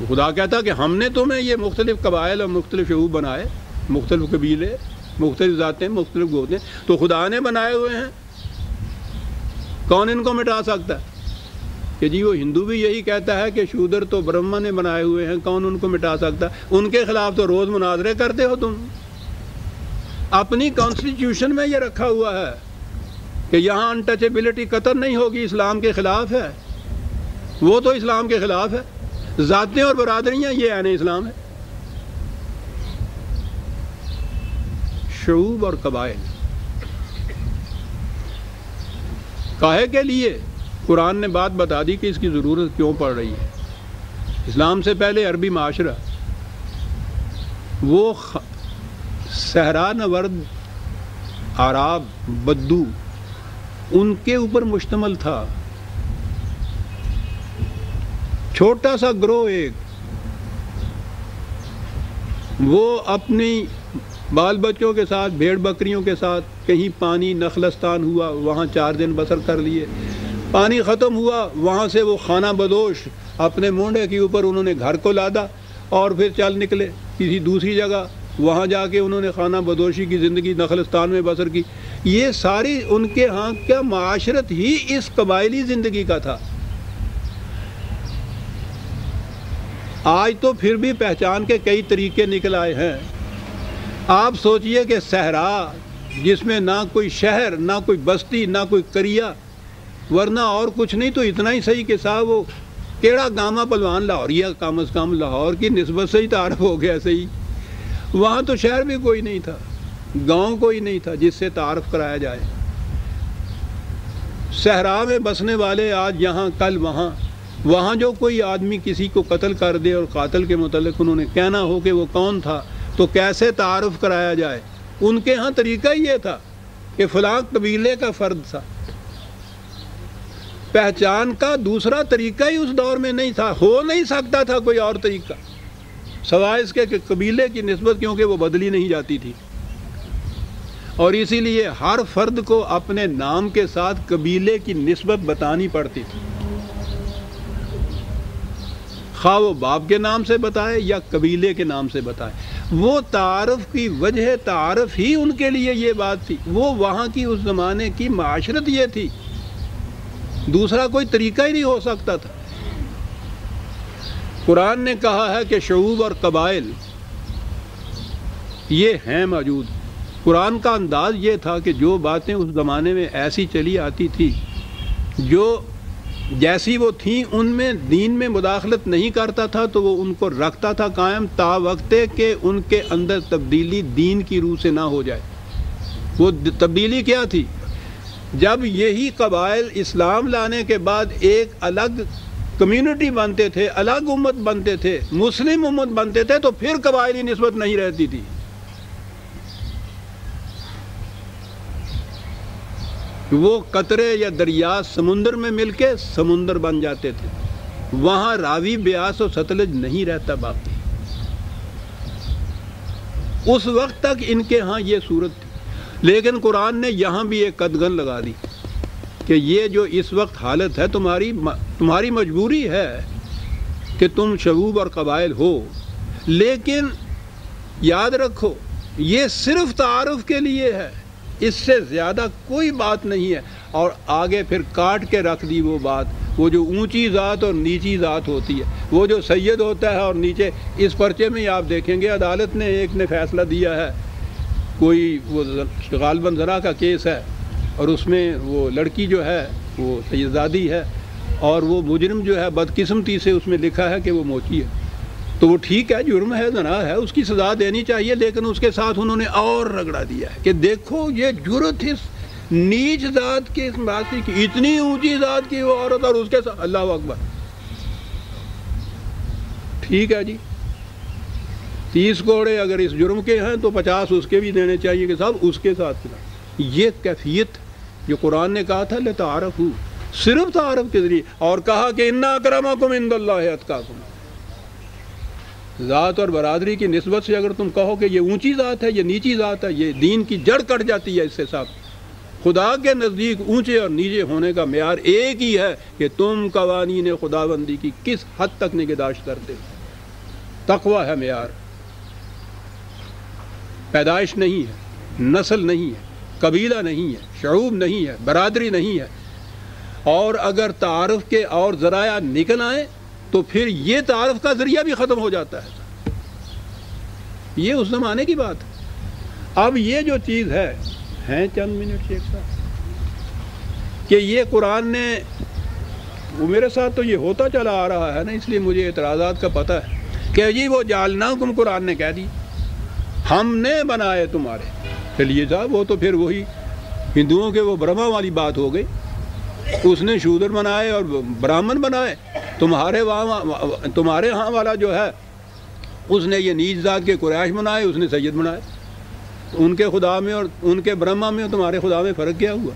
خدا کہتا کہ ہم نے تمہیں یہ مختلف قبائل اور مختلف شعوب بنائے مختلف قبیلے مختلف ذاتیں مختلف گوتے تو خدا نے بنائے ہوئے ہیں کون ان کو مٹا سکتا ہے کہ جی وہ ہندو بھی یہی کہتا ہے کہ شودر تو برہما نے بنائے ہوئے ہیں کون ان کو مٹا سکتا ہے ان کے خلاف تو روز مناظرے کرتے ہو تم اپنی کانسٹیٹیوشن میں یہ رکھا ہوا ہے کہ یہاں انٹچیبلٹی قطر نہیں ہوگی اسلام کے خلاف ہے وہ تو اسلام کے خلاف ہے ذاتیں اور برادریاں یہ عین اسلام ہے شعوب اور قبائل کاہے کے لیے قرآن نے بات بتا دی کہ اس کی ضرورت کیوں پڑ رہی ہے اسلام سے پہلے عربی معاشرہ وہ صحرا نورد عراب بدو ان کے اوپر مشتمل تھا چھوٹا سا گروہ ایک وہ اپنی بال بچوں کے ساتھ، بھیڑ بکریوں کے ساتھ، کہیں پانی نخلستان ہوا وہاں 4 دن بسر کر لیے، پانی ختم ہوا وہاں سے وہ خانہ بدوش اپنے مونڈے کے اوپر انہوں نے گھر کو لادا اور پھر چل نکلے کسی دوسری جگہ، وہاں جا کے انہوں نے خانہ بدوشی کی زندگی نخلستان میں بسر کی۔ یہ ساری ان کے ہاں کا معاشرت ہی اس قبائلی زندگی کا تھا۔ آج تو پھر بھی پہچان کے کئی طریقے نکل آئے ہیں۔ آپ سوچئے کہ صحرا جس میں نہ کوئی شہر، نہ کوئی بستی، نہ کوئی قریہ، ورنہ اور کچھ نہیں تو اتنا ہی صحیح کہ صاحب وہ کیڑا گاما پلوان لاہوریا کم از کم لاہور کی نسبت سے ہی تعارف ہو گیا صحیح۔ وہاں تو شہر بھی کوئی نہیں تھا، گاؤں کوئی نہیں تھا جس سے تعارف کرایا جائے۔ صحرا میں بسنے والے آج یہاں کل وہاں، وہاں جو کوئی آدمی کسی کو قتل کر دے اور قاتل کے متعلق انہوں نے کہنا ہو کہ وہ کون تھا تو کیسے تعارف کرایا جائے؟ ان کے ہاں طریقہ یہ تھا کہ فلاں قبیلے کا فرد تھا۔ پہچان کا دوسرا طریقہ ہی اس دور میں نہیں تھا، ہو نہیں سکتا تھا کوئی اور طریقہ سوائے اس کے کہ قبیلے کی نسبت، کیونکہ وہ بدلی نہیں جاتی تھی، اور اسی لیے ہر فرد کو اپنے نام کے ساتھ قبیلے کی نسبت بتانی پڑتی تھی، خواہ وہ باپ کے نام سے بتائے یا قبیلے کے نام سے بتائے۔ وہ تعارف کی وجہ تعارف ہی ان کے لیے یہ بات تھی، وہ وہاں کی اس زمانے کی معاشرت یہ تھی، دوسرا کوئی طریقہ ہی نہیں ہو سکتا تھا۔ قرآن نے کہا ہے کہ شعوب اور قبائل یہ ہیں موجود۔ قرآن کا انداز یہ تھا کہ جو باتیں اس زمانے میں ایسی چلی آتی تھی، جو جیسی وہ تھیں، ان میں دین میں مداخلت نہیں کرتا تھا تو وہ ان کو رکھتا تھا قائم تا وقت کہ ان کے اندر تبدیلی دین کی روح سے نہ ہو جائے۔ وہ تبدیلی کیا تھی؟ جب یہی قبائل اسلام لانے کے بعد ایک الگ کمیونٹی بنتے تھے، الگ امت بنتے تھے، مسلم امت بنتے تھے، تو پھر قبائلی نسبت نہیں رہتی تھی۔ وہ قطرے یا دریا سمندر میں مل کے سمندر بن جاتے تھے، وہاں راوی بیاس و ستلج نہیں رہتا باقی۔ اس وقت تک ان کے ہاں یہ صورت تھی، لیکن قرآن نے یہاں بھی ایک قدغن لگا دی کہ یہ جو اس وقت حالت ہے تمہاری مجبوری ہے کہ تم شعوب اور قبائل ہو، لیکن یاد رکھو یہ صرف تعارف کے لیے ہے، اس سے زیادہ کوئی بات نہیں ہے۔ اور آگے پھر کاٹ کے رکھ دی وہ بات، وہ جو اونچی ذات اور نیچی ذات ہوتی ہے، وہ جو سید ہوتا ہے اور نیچے۔ اس پرچے میں آپ دیکھیں گے عدالت نے ایک نے فیصلہ دیا ہے، کوئی وہ غالباً زنا کا کیس ہے، اور اس میں وہ لڑکی جو ہے وہ سیدزادی ہے، اور وہ مجرم جو ہے بدقسمتی سے اس میں لکھا ہے کہ وہ موچی ہے، تو وہ ٹھیک ہے، جرم ہے، زنا ہے، اس کی سزا دینی چاہیے، لیکن اس کے ساتھ انہوں نے اور رگڑا دیا ہے کہ دیکھو یہ جرت اس نیچ ذات کے اس بات کی، اتنی اونچی ذات کی وہ عورت اور اس کے ساتھ، اللہ اکبر۔ ٹھیک ہے جی، 30 کوڑے اگر اس جرم کے ہیں تو 50 اس کے بھی دینے چاہیے کہ صاحب اس کے ساتھ۔ یہ کیفیت جو قرآن نے کہا تھا لتعارفوا، صرف تعارف کے ذریعے، اور کہا کہ ان اکرمکم عند اللہ اتقاکم۔ ذات اور برادری کی نسبت سے اگر تم کہو کہ یہ اونچی ذات ہے، یہ نیچی ذات ہے، یہ دین کی جڑ کٹ جاتی ہے اس سے صاحب۔ خدا کے نزدیک اونچے اور نیچے ہونے کا معیار ایک ہی ہے کہ تم قوانین خداوندی کی کس حد تک نگہداشت کرتے ہو۔ تقوی ہے معیار، پیدائش نہیں ہے، نسل نہیں ہے، قبیلہ نہیں ہے، شعوب نہیں ہے، برادری نہیں ہے۔ اور اگر تعارف کے اور ذرائع نکل آئیں تو پھر یہ تعارف کا ذریعہ بھی ختم ہو جاتا ہے۔ یہ اس زمانے کی بات ہے۔ اب یہ جو چیز ہے چند منٹ شیخ صاحب، کہ یہ قرآن نے، وہ میرے ساتھ تو یہ ہوتا چلا آ رہا ہے نا، اس لیے مجھے اعتراضات کا پتہ ہے کہ جی وہ جعلناکم قرآن نے کہہ دی، ہم نے بنائے تمہارے۔ چلیے صاحب، وہ تو پھر وہی ہندوؤں کے وہ برہما والی بات ہو گئی، اس نے شودر بنائے اور برہمن بنائے، تمہارے ہاں والا جو ہے اس نے یہ نیچ ذات کے قریش بنائے، اس نے سید بنائے۔ ان کے خدا میں اور ان کے برہما میں اور تمہارے خدا میں فرق کیا ہوا؟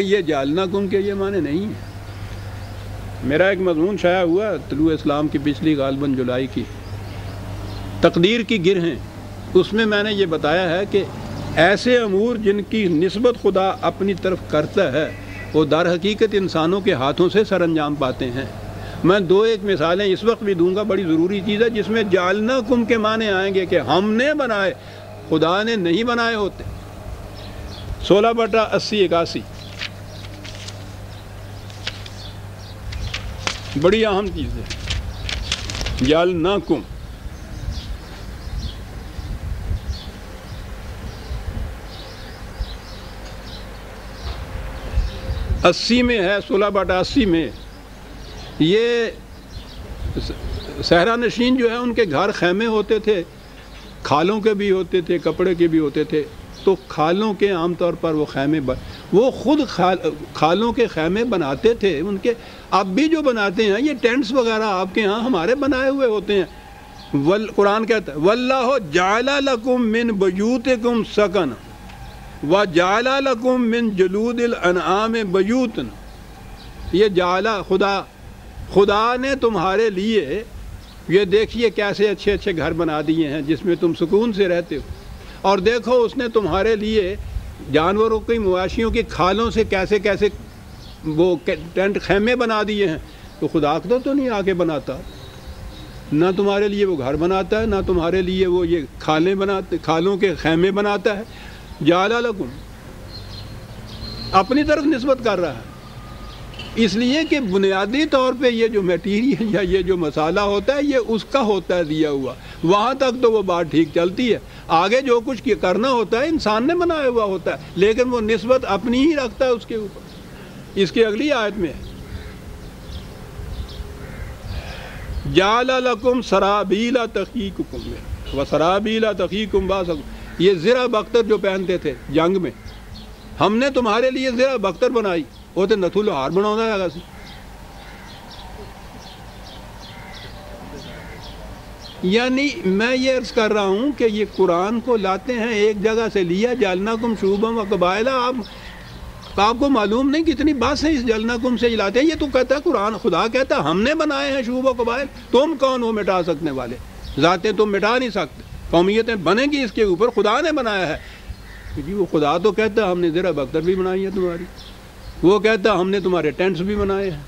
یہ جعلناکم کے یہ معنی نہیں ہے۔ میرا ایک مضمون شائع ہوا طلوع اسلام کی پچھلی غالباً جولائی کی، تقدیر کی گرہیں اس میں نے یہ بتایا ہے کہ ایسے امور جن کی نسبت خدا اپنی طرف کرتا ہے وہ در حقیقت انسانوں کے ہاتھوں سے سر انجام پاتے ہیں۔ میں دو ایک مثالیں اس وقت بھی دوں گا، بڑی ضروری چیز ہے، جس میں جعلناکم کے معنی آئیں گے کہ ہم نے بنائے، خدا نے نہیں بنائے ہوتے۔ 16/80-81 بڑی اہم چیز ہے، جعلناکم۔ اسی میں ہے، 16/80 میں یہ صحرا نشین جو ہے ان کے گھر خیمے ہوتے تھے، کھالوں کے بھی ہوتے تھے، کپڑے کے بھی ہوتے تھے۔ تو کھالوں کے عام طور پر وہ خود کھالوں کے خیمے بناتے تھے، ان کے اب بھی جو بناتے ہیں یہ ٹینٹس وغیرہ آپ کے ہاں ہمارے بنائے ہوئے ہوتے ہیں۔ قرآن کہتا ہے واللہ جعل لکم من بیوتکم سکن وجعل لکم من جلود الانعام بیوتا۔ یہ جعل خدا نے تمہارے لیے، یہ دیکھیے کیسے اچھے اچھے گھر بنا دیے ہیں جس میں تم سکون سے رہتے ہو، اور دیکھو اس نے تمہارے لیے جانوروں کی، مواشیوں کی کھالوں سے کیسے کیسے وہ ٹینٹ خیمے بنا دیے ہیں۔ تو خدا تو نہیں آ کے بناتا، نہ تمہارے لیے وہ گھر بناتا ہے، نہ تمہارے لیے وہ یہ کھالوں کے خیمے بناتا ہے۔ جعل لکم اپنی طرف نسبت کر رہا ہے، اس لیے کہ بنیادی طور پہ یہ جو میٹیریل یا یہ جو مسالہ ہوتا ہے یہ اس کا ہوتا ہے دیا ہوا، وہاں تک تو وہ بات ٹھیک چلتی ہے، آگے جو کچھ کرنا ہوتا ہے انسان نے بنایا ہوا ہوتا ہے، لیکن وہ نسبت اپنی ہی رکھتا ہے اس کے اوپر۔ اس کی اگلی آیت میں جعل لکم سرابیل تقیکم وسرابیل تقیکم باسکم، یہ زرہ بختر جو پہنتے تھے جنگ میں، ہم نے تمہارے لیے زرہ بختر بنائی، وہ تو نتھو لوہار بناؤں ہے سی۔ یعنی میں یہ عرض کر رہا ہوں کہ یہ قرآن کو لاتے ہیں ایک جگہ سے لیا، جعلناکم شعوبا و قبائل، آپ کو معلوم نہیں کتنی بات سے اس جعلناکم سے لاتے ہیں۔ یہ تو کہتا ہے قرآن، خدا کہتا ہے ہم نے بنائے ہیں شعوب و قبائل، تم کون ہو مٹا سکنے والے؟ ذاتیں تم مٹا نہیں سکتے، قومیتیں بنیں گی اس کے اوپر، خدا نے بنایا ہے۔ جی وہ خدا تو کہتا ہے ہم نے زرہ بختر بھی بنائی ہے تمہاری، وہ کہتا ہے ہم نے تمہارے ٹینٹس بھی بنائے ہیں،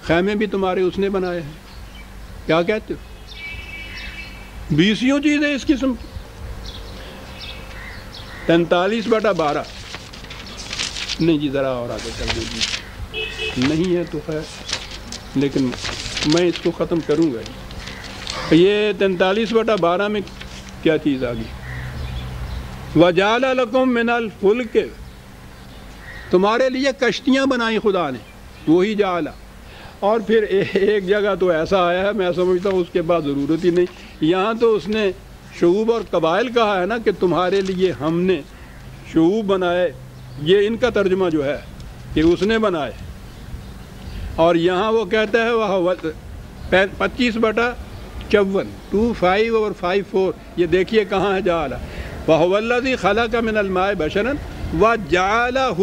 خیمے بھی تمہارے اس نے بنائے ہیں۔ کیا کہتے ہو؟ 20 چیزیں اس قسم کی۔ 43/12 نہیں جی، ذرا اور آگے چل دیجیے، نہیں ہے تو خیر، لیکن میں اس کو ختم کروں گا۔ یہ 43/12 میں کیا چیز آ گئی؟ وَجَعَلَ لَكُم مِّنَ الْفُلْكِ، تمہارے لیے کشتیاں بنائیں خدا نے، وہی جعل۔ اور پھر ایک جگہ تو ایسا آیا ہے میں سمجھتا ہوں اس کے بعد ضرورت ہی نہیں، یہاں تو اس نے شعوب اور قبائل کہا ہے نا کہ تمہارے لیے ہم نے شعوب بنائے، یہ ان کا ترجمہ جو ہے کہ اس نے بنائے۔ اور یہاں وہ کہتا ہے وہ 25/54 25 اور 54، یہ دیکھیے کہاں ہے جعل۔ وَهُوَ الَّذِي خَلَقَ مِنَ الْمَاءِ بَشَرًا وَجَعَلَهُ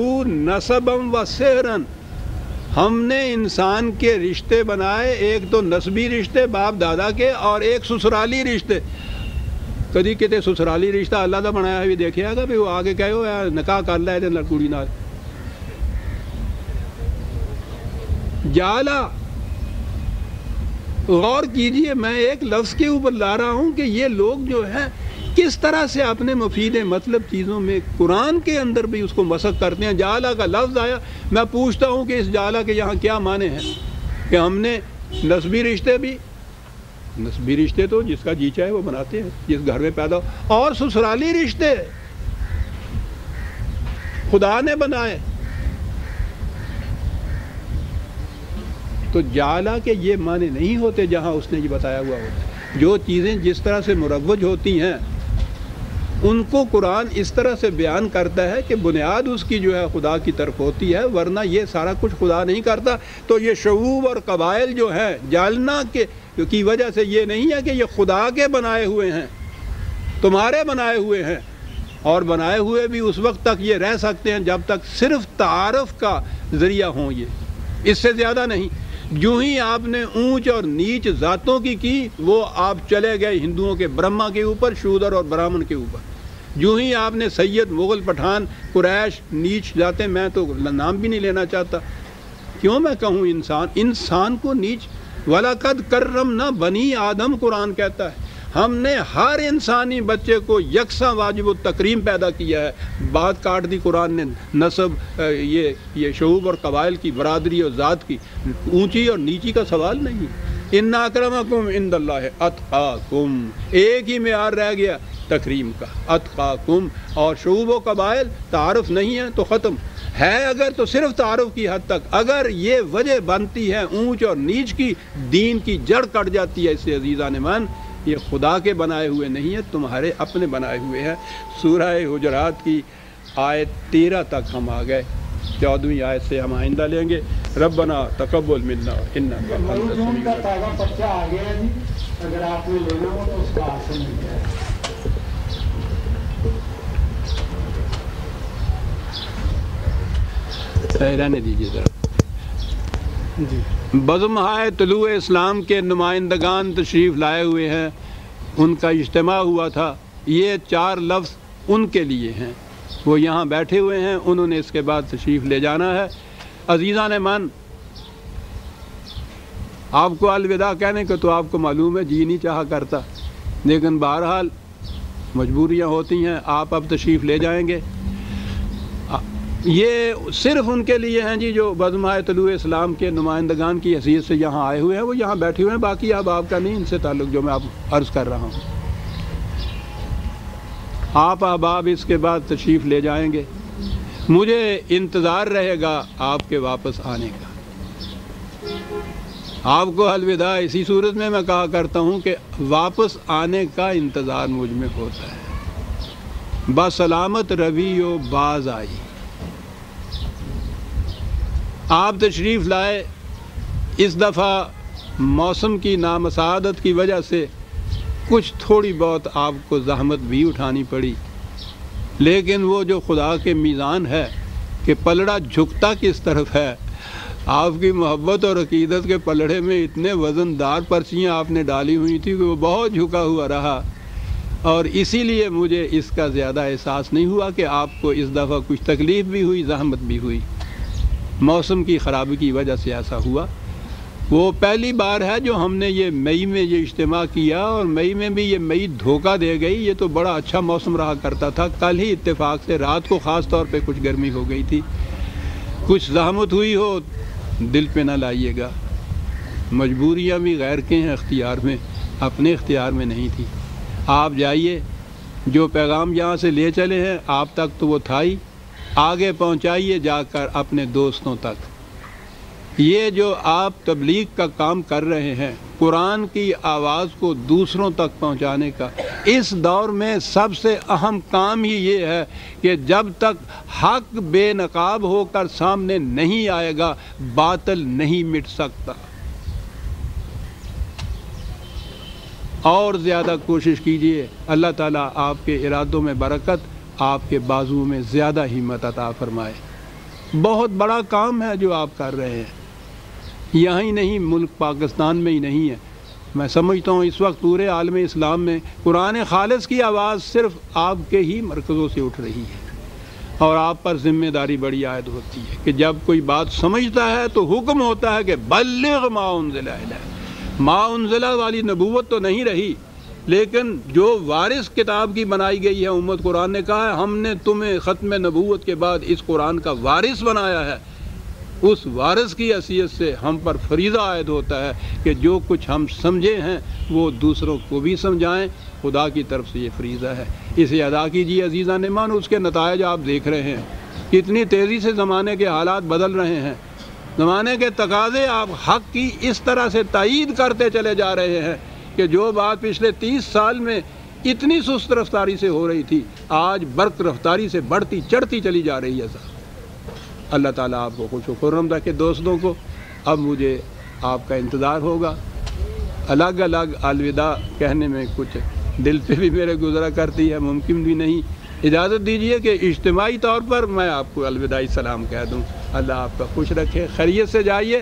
نَسَبًا وَسِحْرًا، ہم نے انسان کے رشتے بنائے، ایک تو نسبی رشتے باپ دادا کے، اور ایک سسرالی رشتے۔ کدی کتے سسرالی رشتہ اللہ دا بنایا ہے بھی دیکھے گا بھی وہ آگے کہے ہو نکاح کر لے دے لڑکوڑی نال۔ جعل، غور کیجئے، میں ایک لفظ کے اوپر لا رہا ہوں کہ یہ لوگ جو ہے کس طرح سے اپنے مفید مطلب چیزوں میں قرآن کے اندر بھی اس کو مسخ کرتے ہیں۔ جعل کا لفظ آیا، میں پوچھتا ہوں کہ اس جعل کے یہاں کیا معنی ہیں؟ کہ ہم نے نسبی رشتے بھی، نسبی رشتے تو جس کا جی چاہے وہ بناتے ہیں، جس گھر میں پیدا ہو، اور سسرالی رشتے خدا نے بنائے۔ تو جعل کے یہ معنی نہیں ہوتے جہاں اس نے یہ بتایا ہوا ہوتا۔ جو چیزیں جس طرح سے مروج ہوتی ہیں ان کو قرآن اس طرح سے بیان کرتا ہے کہ بنیاد اس کی جو ہے خدا کی طرف ہوتی ہے، ورنہ یہ سارا کچھ خدا نہیں کرتا۔ تو یہ شعوب اور قبائل جو ہیں جعلنا کے کی وجہ سے یہ نہیں ہے کہ یہ خدا کے بنائے ہوئے ہیں، تمہارے بنائے ہوئے ہیں، اور بنائے ہوئے بھی اس وقت تک یہ رہ سکتے ہیں جب تک صرف تعارف کا ذریعہ ہوں، یہ اس سے زیادہ نہیں۔ جو ہی آپ نے اونچ اور نیچ ذاتوں کی وہ آپ چلے گئے ہندوؤں کے برہما کے اوپر، شودر اور برہمن کے اوپر۔ جو ہی آپ نے سید، مغل، پٹھان، قریش، نیچ ذاتیں، میں تو نام بھی نہیں لینا چاہتا، کیوں میں کہوں انسان کو نیچ۔ وَلَقَدْ كَرَّمْنَا بَنِي آدم قرآن کہتا ہے، ہم نے ہر انسانی بچے کو یکساں واجب التکریم پیدا کیا ہے۔ بات کاٹ دی قرآن نے نسب، یہ شعوب اور قبائل کی، برادری اور ذات کی، اونچی اور نیچی کا سوال نہیں۔ اِنَّ أَكْرَمَكُمْ عِندَ اللَّهِ أَتْقَاكُمْ، ایک ہی معیار رہ گیا تکریم کا، اتقاکم۔ اور شعوب و قبائل تعارف نہیں ہے تو ختم ہے، اگر تو صرف تعارف کی حد تک۔ اگر یہ وجہ بنتی ہے اونچ اور نیچ کی، دین کی جڑ کٹ جاتی ہے۔ اس سے عزیزان من، یہ خدا کے بنائے ہوئے نہیں ہیں، تمہارے اپنے بنائے ہوئے ہیں۔ سورہ حجرات کی آیت 13 تک ہم آ گئے، 14ویں آیت سے ہم آئندہ لیں گے۔ ربنا تقبل منا انک انت السمیع
کا تازہ پرچہ آ گیا ہے جی، اگر آپ نے لینا ہو تو اس کا حاصل مل جائے۔
رہنے دیجیے ذرا جی۔ بزمہائے طلوع اسلام کے نمائندگان تشریف لائے ہوئے ہیں، ان کا اجتماع ہوا تھا۔ یہ 4 لفظ ان کے لیے ہیں، وہ یہاں بیٹھے ہوئے ہیں، انہوں نے اس کے بعد تشریف لے جانا ہے۔ عزیزان من، آپ کو الوداع کہنے کو تو آپ کو معلوم ہے جی نہیں چاہا کرتا، لیکن بہرحال مجبوریاں ہوتی ہیں، آپ اب تشریف لے جائیں گے۔ یہ صرف ان کے لیے ہیں جی جو بزمہائے طلوع اسلام کے نمائندگان کی حیثیت سے یہاں آئے ہوئے ہیں، وہ یہاں بیٹھے ہوئے ہیں، باقی اب آپ کا نہیں ان سے تعلق جو میں آپ عرض کر رہا ہوں۔ آپ احباب اس کے بعد تشریف لے جائیں گے، مجھے انتظار رہے گا آپ کے واپس آنے کا۔ آپ کو الوداع اسی صورت میں کہا کرتا ہوں کہ واپس آنے کا انتظار مجھ میں ہوتا ہے۔ بسلامت روی و باز آئی، آپ تشریف لائے۔ اس دفعہ موسم کی نامساعدت کی وجہ سے کچھ تھوڑی بہت آپ کو زحمت بھی اٹھانی پڑی، لیکن وہ جو خدا کے میزان ہے کہ پلڑا جھکتا کس طرف ہے، آپ کی محبت اور عقیدت کے پلڑے میں اتنے وزن دار پرچیاں آپ نے ڈالی ہوئی تھی کہ وہ بہت جھکا ہوا رہا، اور اسی لیے مجھے اس کا زیادہ احساس نہیں ہوا کہ آپ کو اس دفعہ کچھ تکلیف بھی ہوئی، زحمت بھی ہوئی۔ موسم کی خرابی کی وجہ سے ایسا ہوا۔ وہ پہلی بار ہے جو ہم نے یہ مئی میں یہ اجتماع کیا، اور مئی میں بھی یہ مئی دھوکہ دے گئی۔ یہ تو بڑا اچھا موسم رہا کرتا تھا، کل ہی اتفاق سے رات کو خاص طور پہ کچھ گرمی ہو گئی تھی۔ کچھ زحمت ہوئی ہو دل پہ نہ لائیے گا، مجبوریاں بھی غیر کے ہیں اختیار میں، اپنے اختیار میں نہیں تھی۔ آپ جائیے، جو پیغام یہاں سے لے چلے ہیں آپ تک تو وہ تھا ہی، آگے پہنچائیے جا کر اپنے دوستوں تک۔ یہ جو آپ تبلیغ کا کام کر رہے ہیں، قرآن کی آواز کو دوسروں تک پہنچانے کا، اس دور میں سب سے اہم کام ہی یہ ہے کہ جب تک حق بے نقاب ہو کر سامنے نہیں آئے گا، باطل نہیں مٹ سکتا۔ اور زیادہ کوشش کیجیے، اللہ تعالیٰ آپ کے ارادوں میں برکت، آپ کے بازو میں زیادہ ہمت عطا فرمائے۔ بہت بڑا کام ہے جو آپ کر رہے ہیں، یہاں ہی نہیں، ملک پاکستان میں ہی نہیں ہے، میں سمجھتا ہوں اس وقت پورے عالم اسلام میں قرآن خالص کی آواز صرف آپ کے ہی مرکزوں سے اٹھ رہی ہے، اور آپ پر ذمہ داری بڑی عائد ہوتی ہے کہ جب کوئی بات سمجھتا ہے تو حکم ہوتا ہے کہ بلغ ما انزل الیک۔ ما انزل والی نبوت تو نہیں رہی، لیکن جو وارث کتاب کی بنائی گئی ہے امت، قرآن نے کہا ہے ہم نے تمہیں ختم نبوت کے بعد اس قرآن کا وارث بنایا ہے۔ اس وارث کی حیثیت سے ہم پر فریضہ عائد ہوتا ہے کہ جو کچھ ہم سمجھے ہیں وہ دوسروں کو بھی سمجھائیں، خدا کی طرف سے یہ فریضہ ہے، اسے ادا کیجیے عزیزان مان۔ اس کے نتائج آپ دیکھ رہے ہیں، کتنی تیزی سے زمانے کے حالات بدل رہے ہیں، زمانے کے تقاضے آپ حق کی اس طرح سے تائید کرتے چلے جا رہے ہیں کہ جو بات پچھلے 30 سال میں اتنی سست رفتاری سے ہو رہی تھی، آج برق رفتاری سے بڑھتی چڑھتی چلی جا رہی ہے۔ اللہ تعالیٰ آپ کو خوش و خرم رکھے۔ دوستوں کو اب مجھے آپ کا انتظار ہوگا، الگ الگ الوداع کہنے میں کچھ دل پہ بھی میرے گزرا کرتی ہے، ممکن بھی نہیں۔ اجازت دیجیے کہ اجتماعی طور پر میں آپ کو الوداعی سلام کہہ دوں۔ اللہ آپ کا خوش رکھے، خیریت سے جائیے،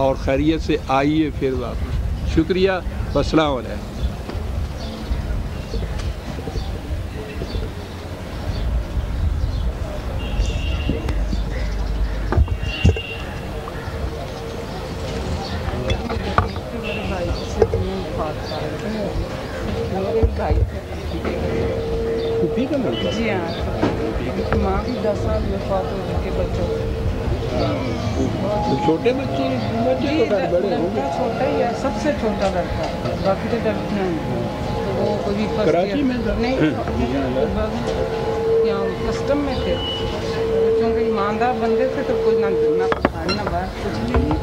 اور خیریت سے آئیے پھر واپس. شکریہ. السلام علیکم.
جی ہاں, ماں بھی 10 سال میں فوت ہو چکے بچوں.
چھوٹے بچے
لڑکا چھوٹا ہی ہے, سب سے چھوٹا لڑکا, باقی تو لڑکیاں ہیں. وہ کبھی
کراچی میں
نہیں, یہاں کسٹم میں تھے, کیونکہ ایماندار بندے تھے تو کوئی نہ پکڑ نہ باہر کچھ نہیں.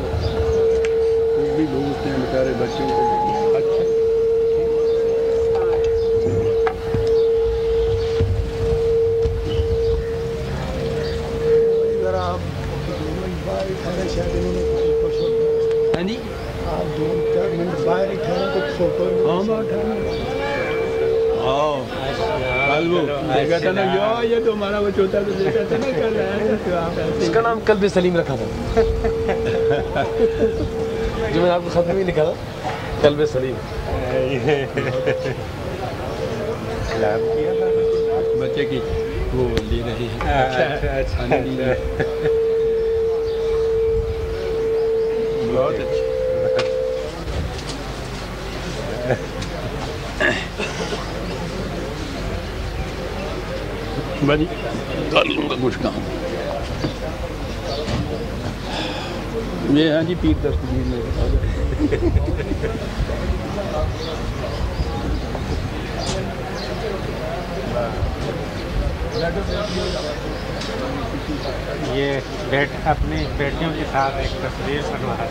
بھی لوگ ہوتے ہیں بیچارے بچوں کو. اچھا ہاں جی,
آپ 2-4 منٹ باہر ہی ٹھہرے کچھ فوٹو.
ہاں بات ہے. دیکھا تھا نا, یہ تو ہمارا وہ چھوٹا تو دیکھا تھا نا کر رہا ہے.
اس کا نام قلب سلیم رکھا تھا, جو میں نے آپ کو خط میں بھی لکھا تھا, قلب سلیم.
بچے کی وہ لی رہی ہے. بہت اچھا. بڑی تعلیم کا کچھ کام. یہ ہاں جی پیر دستگیر میں
یہ اپنی بیٹیوں کے ساتھ ایک تصویر بنوا ہے.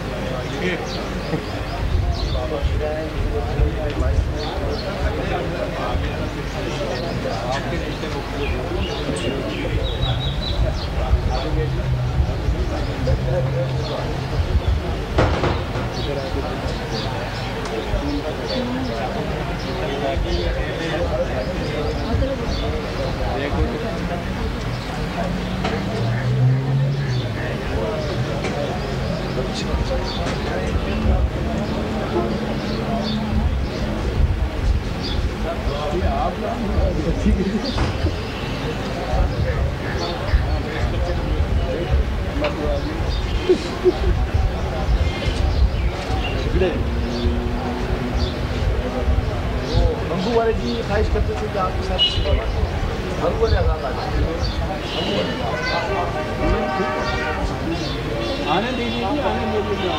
ہمبو والے جی خواہش کرتے تھے کہ آپ کے ساتھ ہم والے آزاد
آنے دیجیے, آنے دیجیے.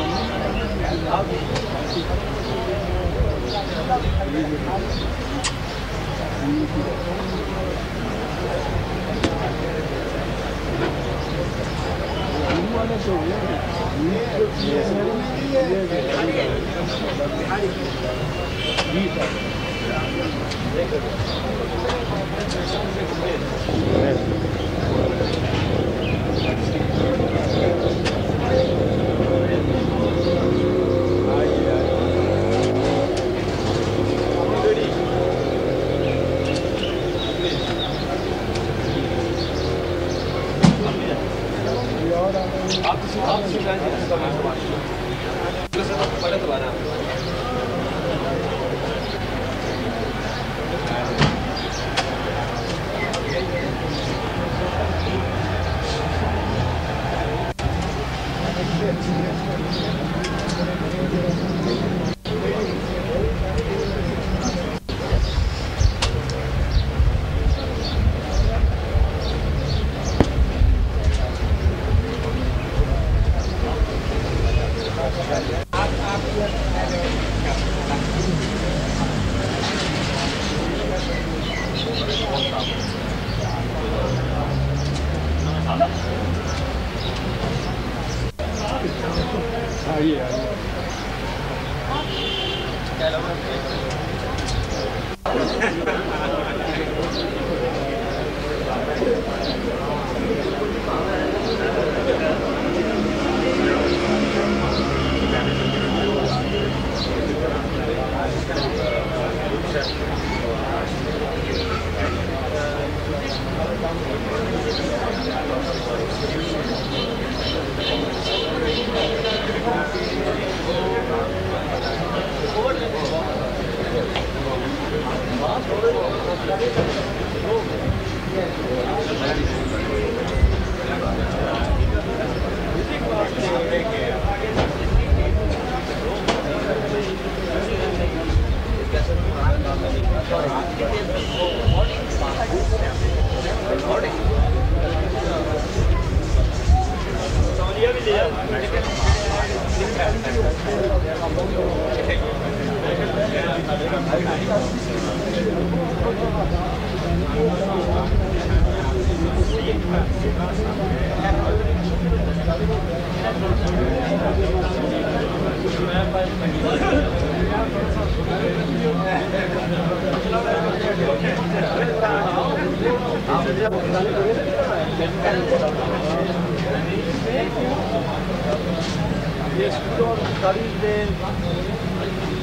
یہ اسکولوں اور تعلیم میں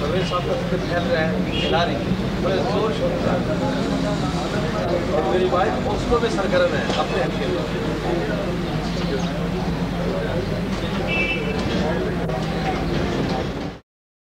پرویز صاحب کا فکر پھیل رہا ہے کھلاڑی بڑے زور شور کا. اور میری وائف حوصلوں میں سرگرم ہے اپنے حلقے میں.